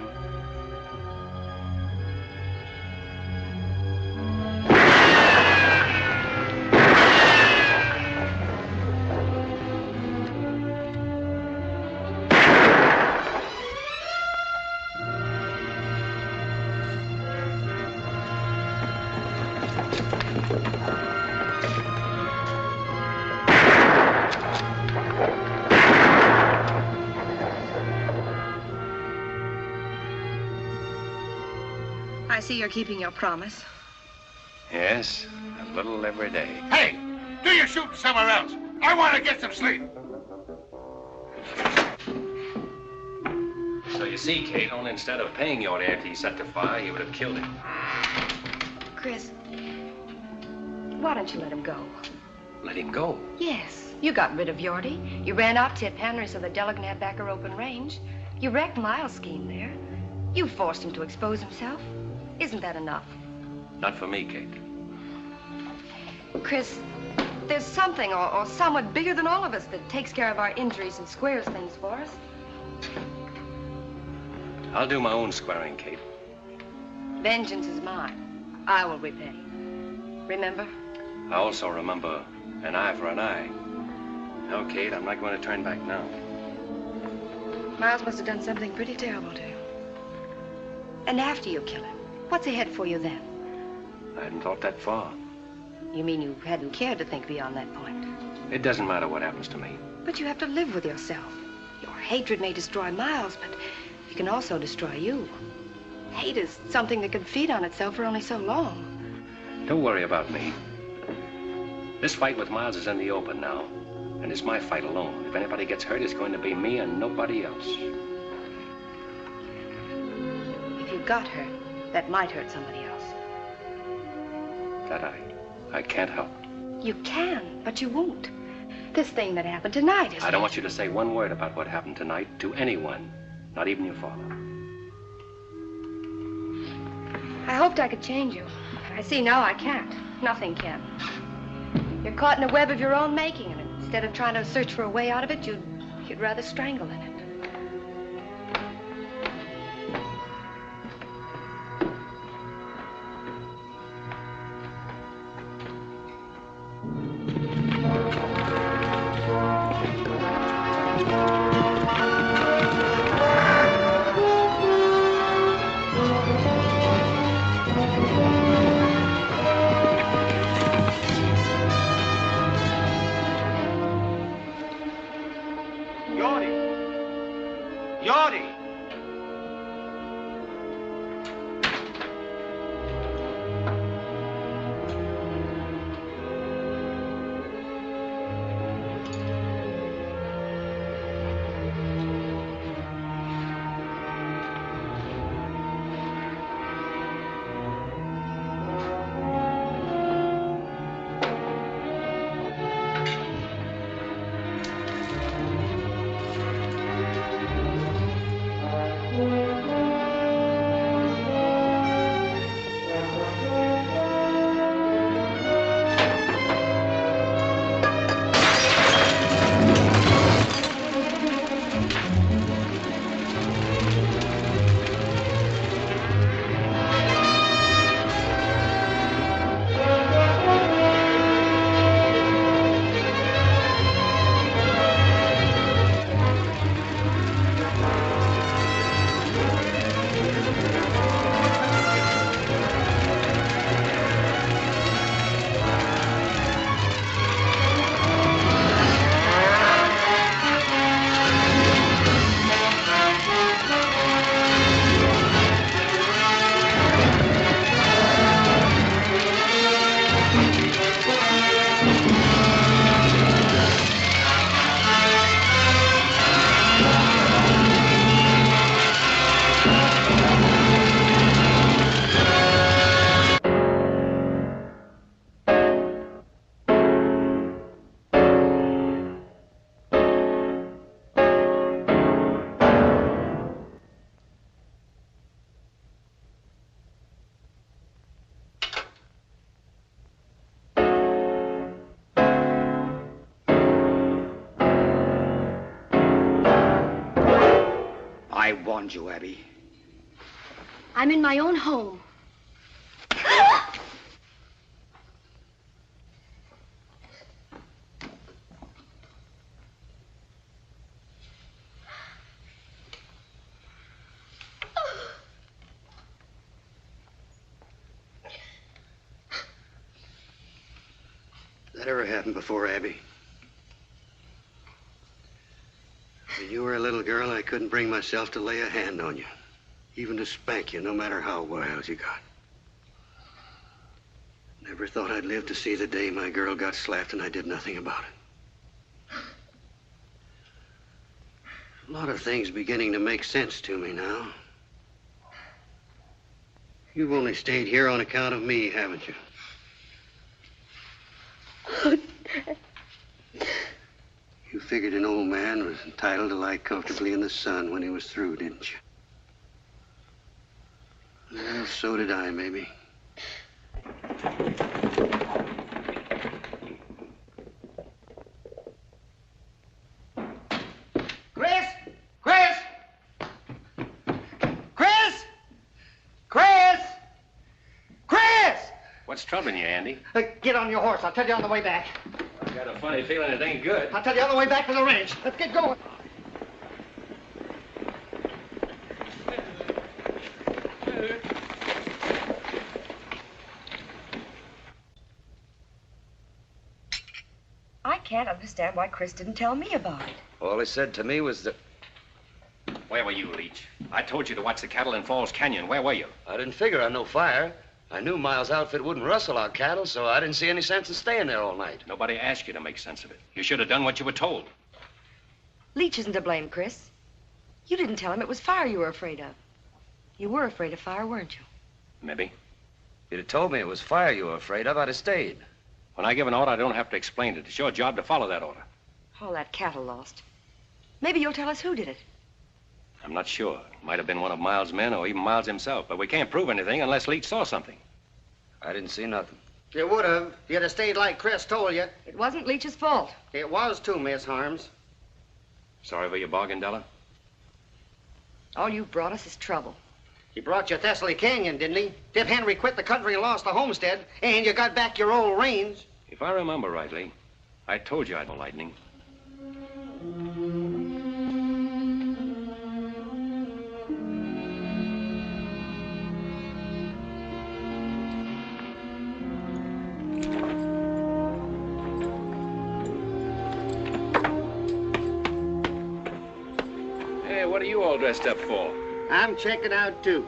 I see you're keeping your promise. Yes, a little every day. Hey, do your shooting somewhere else. I want to get some sleep. So you see, Kate, only instead of paying Yorty after he set the fire, he would have killed him. Chris, why don't you let him go? Let him go. Yes, you got rid of Yorty. You ran out Tip Henry so that Della can have back her open range. You wrecked Miles' scheme there. You forced him to expose himself. Isn't that enough? Not for me, Kate. Chris, there's something or someone bigger than all of us that takes care of our injuries and squares things for us. I'll do my own squaring, Kate. Vengeance is mine. I will repay. Remember? I also remember an eye for an eye. No, Kate, I'm not going to turn back now. Miles must have done something pretty terrible to you. And after you kill him, what's ahead for you then? I hadn't thought that far. You mean you hadn't cared to think beyond that point? It doesn't matter what happens to me. But you have to live with yourself. Your hatred may destroy Miles, but it can also destroy you. Hate is something that can feed on itself for only so long. Don't worry about me. This fight with Miles is in the open now, and it's my fight alone. If anybody gets hurt, it's going to be me and nobody else. If you got hurt, that might hurt somebody else. That I can't help. You can, but you won't. This thing that happened tonight is... I don't want you to say one word about what happened tonight to anyone, not even your father. I hoped I could change you. I see now I can't. Nothing can. You're caught in a web of your own making, and instead of trying to search for a way out of it, you'd rather strangle in it. I warned you, Abby. I'm in my own home. That ever happened before, Abby? When you were a little girl, I couldn't bring myself to lay a hand on you, even to spank you, no matter how wild you got. Never thought I'd live to see the day my girl got slapped and I did nothing about it. A lot of things beginning to make sense to me now. You've only stayed here on account of me, haven't you? You figured an old man was entitled to lie comfortably in the sun when he was through, didn't you? Well, so did I, maybe. Chris! Chris! Chris! Chris! Chris! What's troubling you, Andy? Get on your horse. I'll tell you on the way back. I've got a funny feeling it ain't good. I'll tell you on the way back to the ranch. Let's get going. I can't understand why Chris didn't tell me about it. All he said to me was that... Where were you, Leach? I told you to watch the cattle in Falls Canyon. Where were you? I didn't figure on no fire. I knew Miles' outfit wouldn't rustle our cattle, so I didn't see any sense in staying there all night. Nobody asked you to make sense of it. You should have done what you were told. Leach isn't to blame, Chris. You didn't tell him it was fire you were afraid of. You were afraid of fire, weren't you? Maybe. If you'd have told me it was fire you were afraid of, I'd have stayed. When I give an order, I don't have to explain it. It's your job to follow that order. All that cattle lost. Maybe you'll tell us who did it. I'm not sure. It might have been one of Miles' men or even Miles himself, but we can't prove anything unless Leach saw something. I didn't see nothing. You would have. If you'd have stayed like Chris told you. It wasn't Leach's fault. It was too, Miss Harms. Sorry for your bargain, Della? All you brought us is trouble. He brought you Thessaly Canyon, didn't he? Tip Henry quit the country and lost the homestead, and you got back your old range. If I remember rightly, I told you I'd no lightning. Hey, what are you all dressed up for? I'm checking out, too.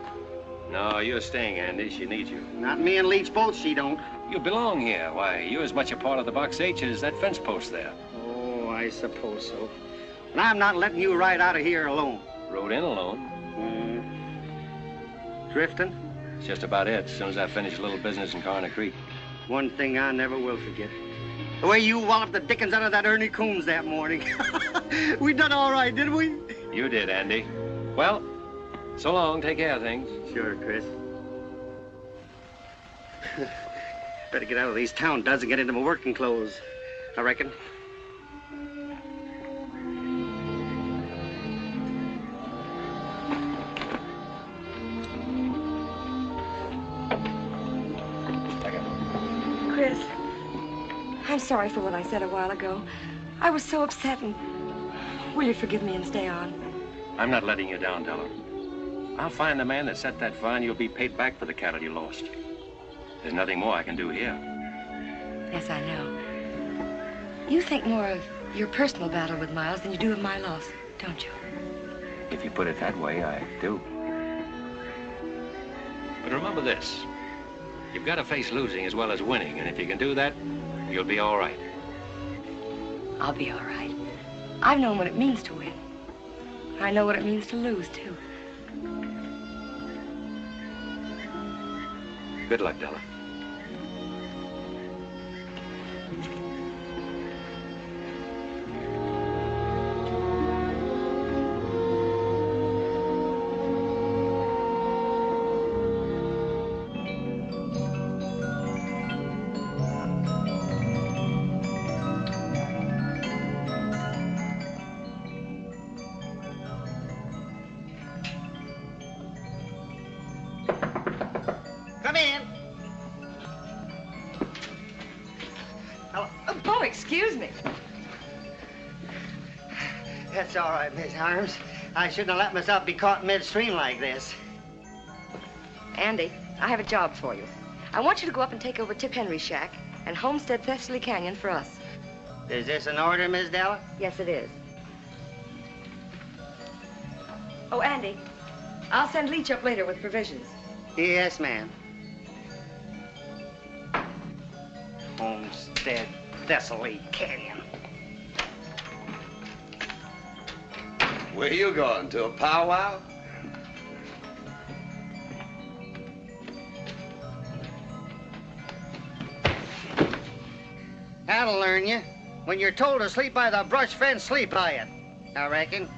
No, you're staying, Andy. She needs you. Not me and Leach both, she don't. You belong here. Why, you're as much a part of the Box H as that fence post there. Oh, I suppose so. And I'm not letting you ride out of here alone. Rode in alone. Drifting? It's just about it, as soon as I finish a little business in Corner Creek. One thing I never will forget. The way you walloped the dickens out of that Ernie Coombs that morning. We done all right, didn't we? You did, Andy. Well, so long. Take care of things. Sure, Chris. Better get out of these town duds and get into my working clothes, I reckon. Chris, I'm sorry for what I said a while ago. I was so upset, and will you forgive me and stay on? I'm not letting you down, Della. I'll find the man that set that fire, and you'll be paid back for the cattle you lost. There's nothing more I can do here. Yes, I know. You think more of your personal battle with Miles than you do of my loss, don't you? If you put it that way, I do. But remember this. You've got to face losing as well as winning, and if you can do that, you'll be all right. I'll be all right. I've known what it means to win. I know what it means to lose, too. Good luck, Della. Come in. Oh, excuse me. That's all right, Miss Harms. I shouldn't have let myself be caught midstream like this. Andy, I have a job for you. I want you to go up and take over Tip Henry's shack and homestead Thessaly Canyon for us. Is this an order, Miss Della? Yes, it is. Oh, Andy, I'll send Leach up later with provisions. Yes, ma'am. Homestead Thessaly Canyon. Where you going, to a powwow? That'll learn you. When you're told to sleep by the brush fence, sleep by it, I reckon.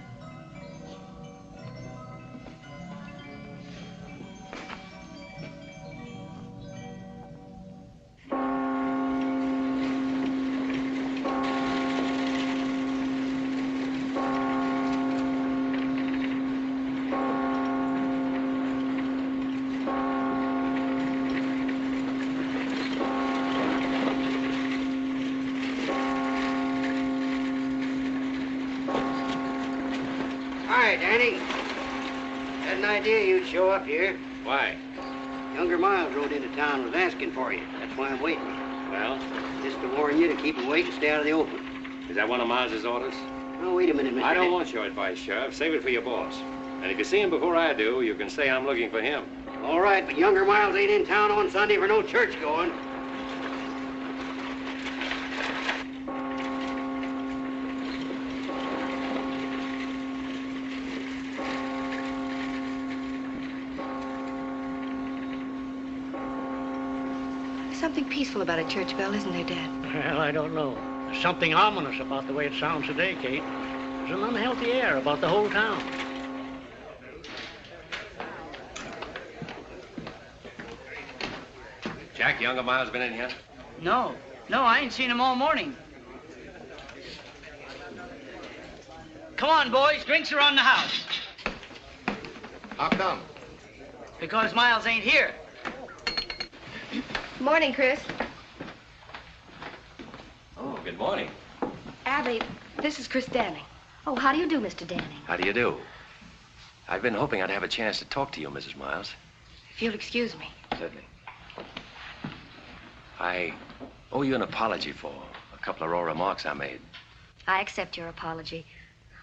Hi, Danny. Had an idea you'd show up here. Why? Younger Miles rode into town and was asking for you. That's why I'm waiting. Well? Just to warn you to keep awake and stay out of the open. Is that one of Miles's orders? Oh, wait a minute, Mr. I don't want your advice, Sheriff. Save it for your boss. And if you see him before I do, you can say I'm looking for him. All right, but younger Miles ain't in town on Sunday for no church going. There's something peaceful about a church bell, isn't there, Dad? Well, I don't know. There's something ominous about the way it sounds today, Kate. There's an unhealthy air about the whole town. Jack, younger Miles been in here? No, I ain't seen him all morning. Come on, boys, drinks are on the house. How come? Because Miles ain't here. Morning, Chris. Oh, good morning. Abby, this is Chris Danning. Oh, how do you do, Mr. Danning? How do you do? I've been hoping I'd have a chance to talk to you, Mrs. Miles. If you'll excuse me. Certainly. I owe you an apology for a couple of raw remarks I made. I accept your apology,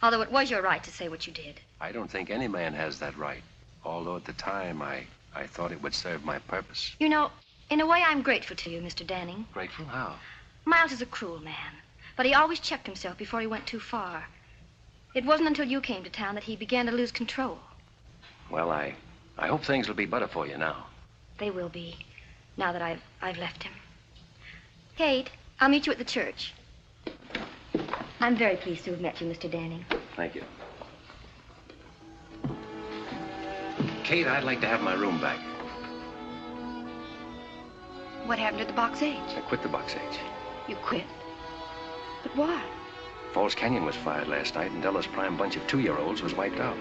although it was your right to say what you did. I don't think any man has that right, although at the time I thought it would serve my purpose. You know, in a way, I'm grateful to you, Mr. Danning. Grateful? How? Miles is a cruel man, but he always checked himself before he went too far. It wasn't until you came to town that he began to lose control. Well, I hope things will be better for you now. They will be, now that I've left him. Kate, I'll meet you at the church. I'm very pleased to have met you, Mr. Danning. Thank you. Kate, I'd like to have my room back. What happened to the Box H? I quit the Box H. You quit? But why? Falls Canyon was fired last night, and Della's prime bunch of 2-year-olds was wiped out.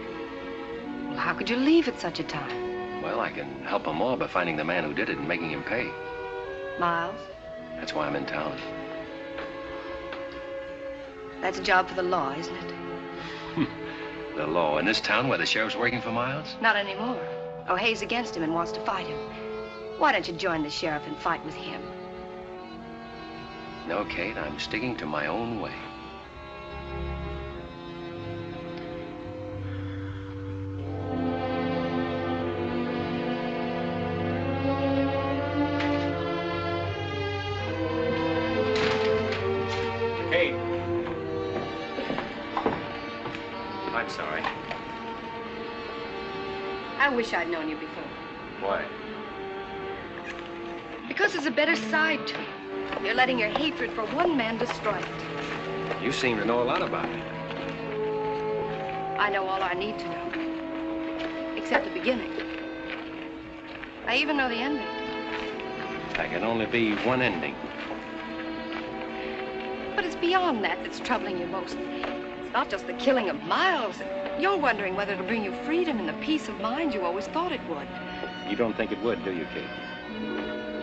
Well, how could you leave at such a time? Well, I can help them more by finding the man who did it and making him pay. Miles? That's why I'm in town. That's a job for the law, isn't it? The law in this town where the sheriff's working for Miles? Not anymore. O'Hay's against him and wants to fight him. Why don't you join the sheriff and fight with him? No, Kate, I'm sticking to my own way. Kate. I'm sorry. I wish I'd known you before. Why? Because there's a better side to you. You're letting your hatred for one man destroy it. You seem to know a lot about it. I know all I need to know. Except the beginning. I even know the ending. There can only be one ending. But it's beyond that that's troubling you most. It's not just the killing of Miles. You're wondering whether it'll bring you freedom and the peace of mind you always thought it would. You don't think it would, do you, Kate?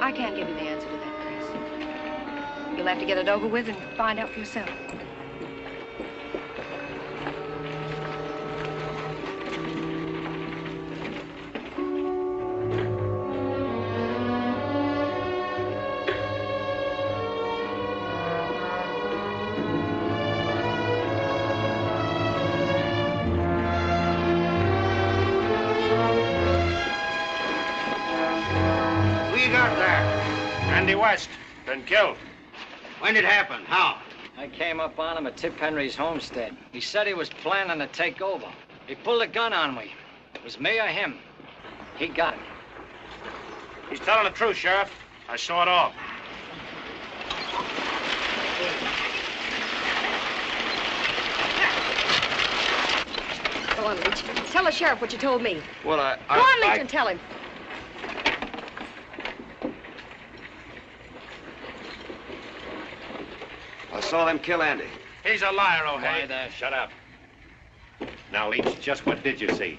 I can't give you the answer to that, Chris. You'll have to get it over with and find out for yourself. West, been killed. When did it happen? How? I came up on him at Tip Henry's homestead. He said he was planning to take over. He pulled a gun on me. It was me or him. He got me. He's telling the truth, Sheriff. I saw it all. Go on, Leach. Tell the sheriff what you told me. Well, Go on, Leach, and tell him. I saw them kill Andy. He's a liar, O'Hay. Shut up. Now, Leach, just what did you see?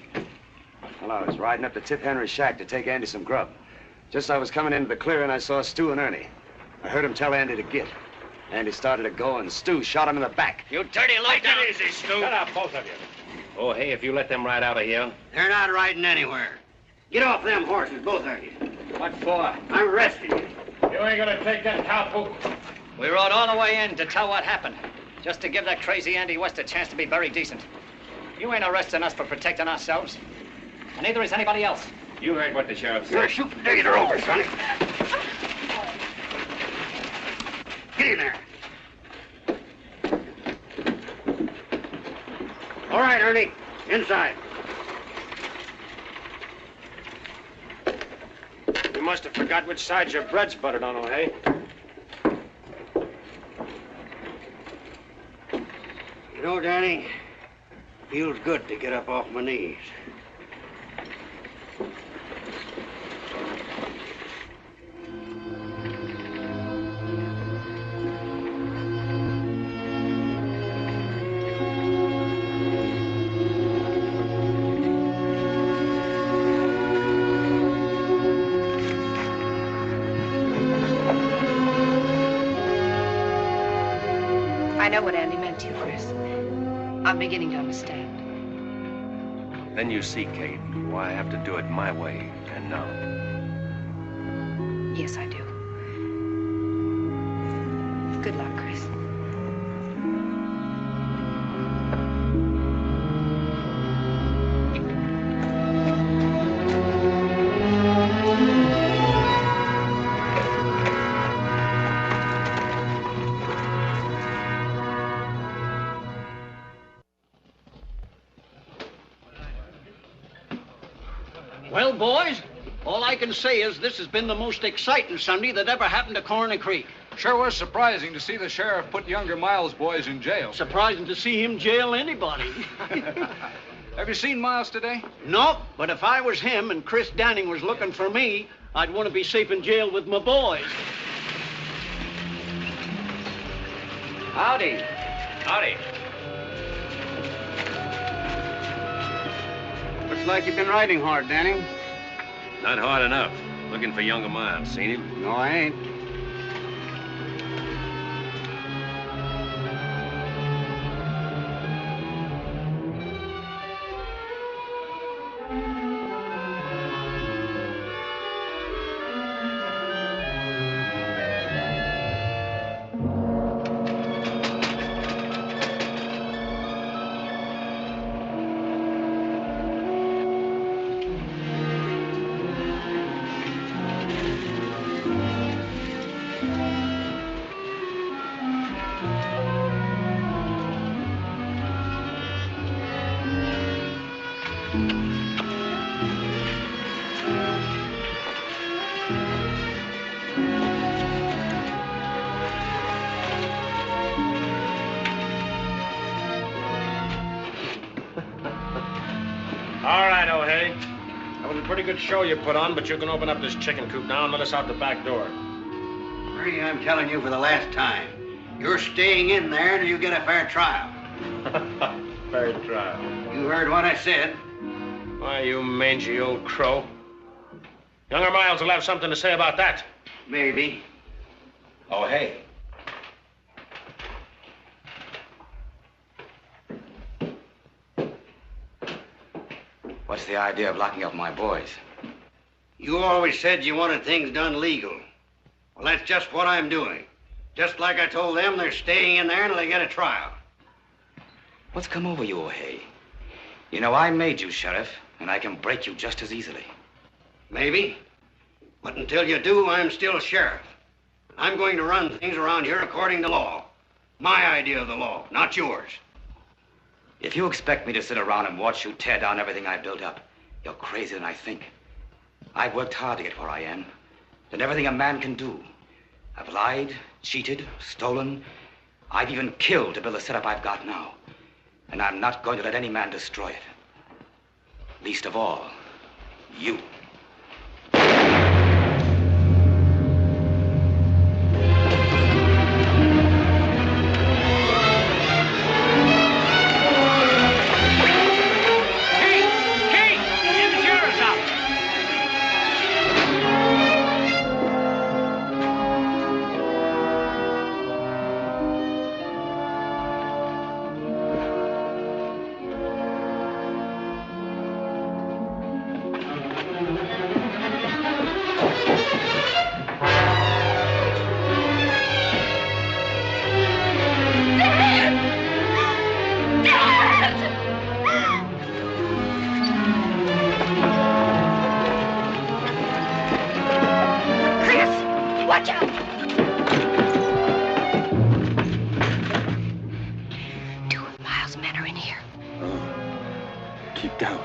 Well, I was riding up to Tip Henry's shack to take Andy some grub. Just as I was coming into the clearing, I saw Stu and Ernie. I heard him tell Andy to get. Andy started to go, and Stu shot him in the back. You dirty low down. Take it easy, Stu. Shut up, both of you. Oh, hey, if you let them ride out of here. They're not riding anywhere. Get off them horses, both of you. What for? I'm arresting you. You ain't gonna take that cowpoke. We rode all the way in to tell what happened. Just to give that crazy Andy West a chance to be very decent. You ain't arresting us for protecting ourselves. And neither is anybody else. You heard what the sheriff said. You're shooting Digger over, Sonny. Get in there. All right, Ernie. Inside. You must have forgot which side your bread's buttered on, O'Hay. You know, Danny, feels good to get up off my knees. I know what Andy meant to you, Chris. I'm beginning to understand. Then you see, Kate, why I have to do it my way and now. Yes, I do. Good luck, Chris. Well, boys, all I can say is this has been the most exciting Sunday that ever happened to Corner Creek. Sure was surprising to see the sheriff put younger Miles boys in jail. Surprising to see him jail anybody. Have you seen Miles today? No, but if I was him and Chris Danning was looking for me, I'd want to be safe in jail with my boys. Howdy. Howdy. Looks like you've been riding hard, Danning. Not hard enough. Looking for younger Miles. Seen him? No, I ain't. All right, O'Hay. That was a pretty good show you put on, but you can open up this chicken coop now and let us out the back door. Ernie, I'm telling you for the last time. You're staying in there until you get a fair trial. Fair trial. You heard what I said. Why, you mangy old crow. Younger Miles will have something to say about that. Maybe. Oh, hey. What's the idea of locking up my boys? You always said you wanted things done legal. Well, that's just what I'm doing. Just like I told them, they're staying in there until they get a trial. What's come over you, O'Hay? You know, I made you sheriff, and I can break you just as easily. Maybe. But until you do, I'm still sheriff. I'm going to run things around here according to law. My idea of the law, not yours. If you expect me to sit around and watch you tear down everything I built up, you're crazier than I think. I've worked hard to get where I am. Done everything a man can do. I've lied, cheated, stolen. I've even killed to build the setup I've got now. And I'm not going to let any man destroy it. Least of all, you. Keep down.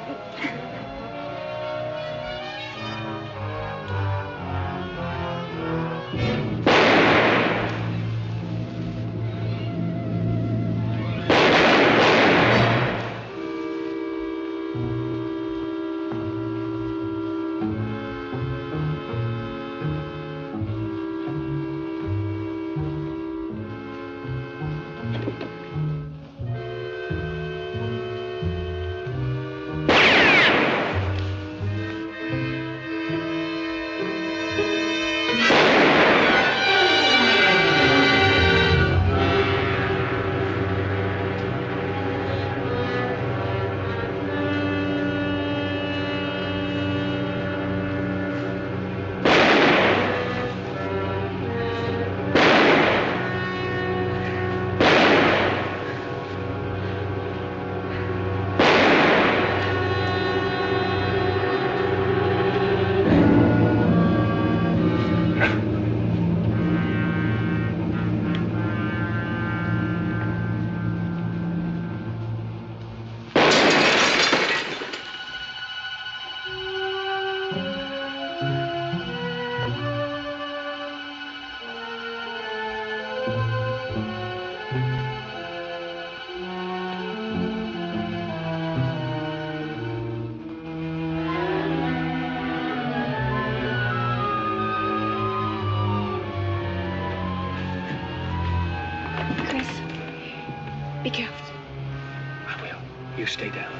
Be careful. I will. You stay down.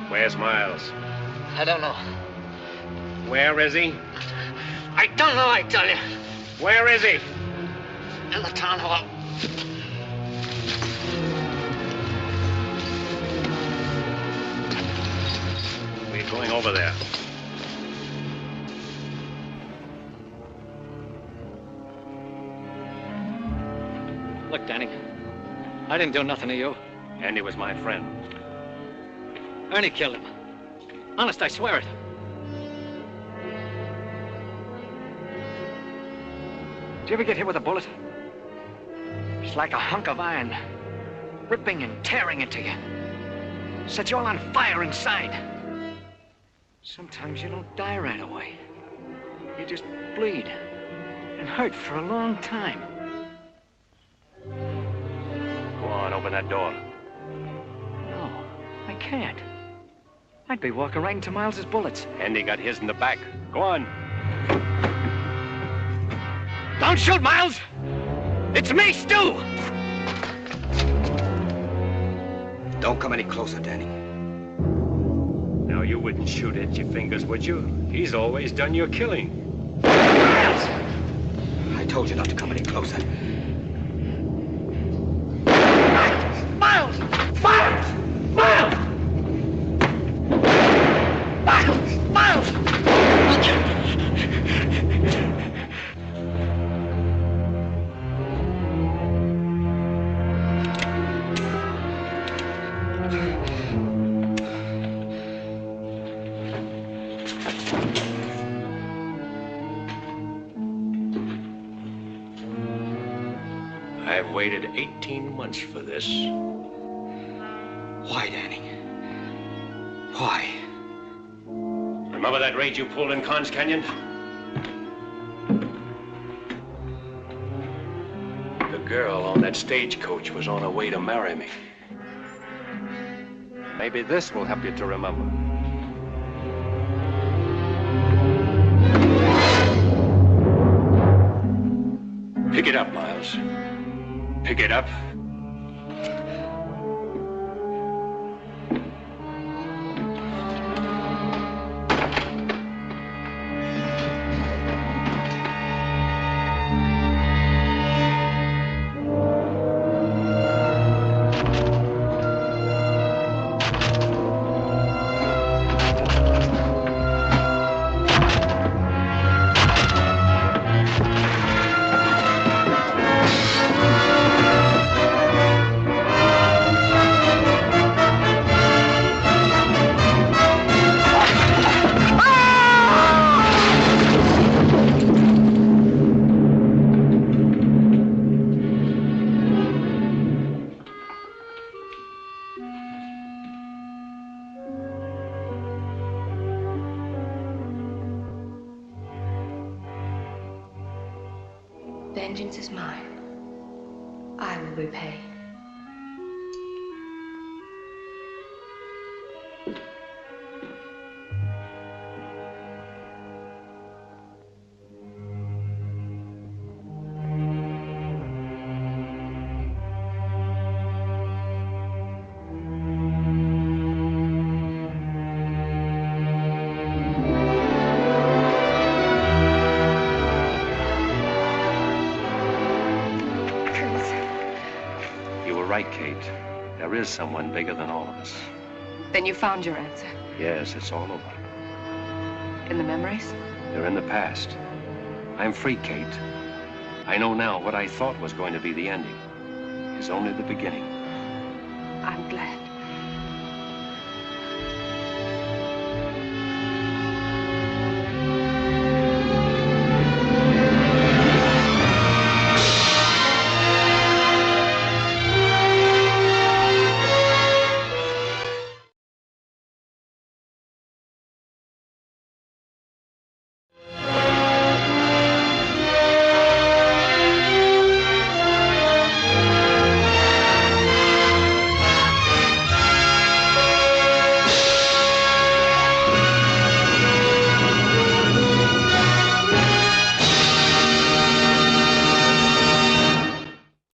Where's Miles? I don't know. Where is he? I don't know, I tell you. Where is he? In the town hall. We're going over there. Look, Danny, I didn't do nothing to you. Andy was my friend. Ernie killed him. Honest, I swear it. Did you ever get hit with a bullet? It's like a hunk of iron, ripping and tearing into you. Sets you all on fire inside. Sometimes you don't die right away. You just bleed and hurt for a long time. Go on, open that door. No, I can't. I'd be walking right into Miles's bullets. Andy got his in the back. Go on. Don't shoot, Miles! It's me, Stu! Don't come any closer, Danny. Now, you wouldn't shoot at your fingers, would you? He's always done your killing. Miles! I told you not to come any closer. Miles! Miles! Miles! Miles! Miles! I've waited 18 months for this. Why, Danny? Why? Remember that raid you pulled in Karns Canyon? girl on that stagecoach was on her way to marry me. Maybe this will help you to remember. Pick it up, Miles. Pick it up. Vengeance is mine. I will repay. Right, Kate. There is someone bigger than all of us. Then you found your answer. Yes, it's all over. In the memories? They're in the past. I'm free, Kate. I know now what I thought was going to be the ending is only the beginning.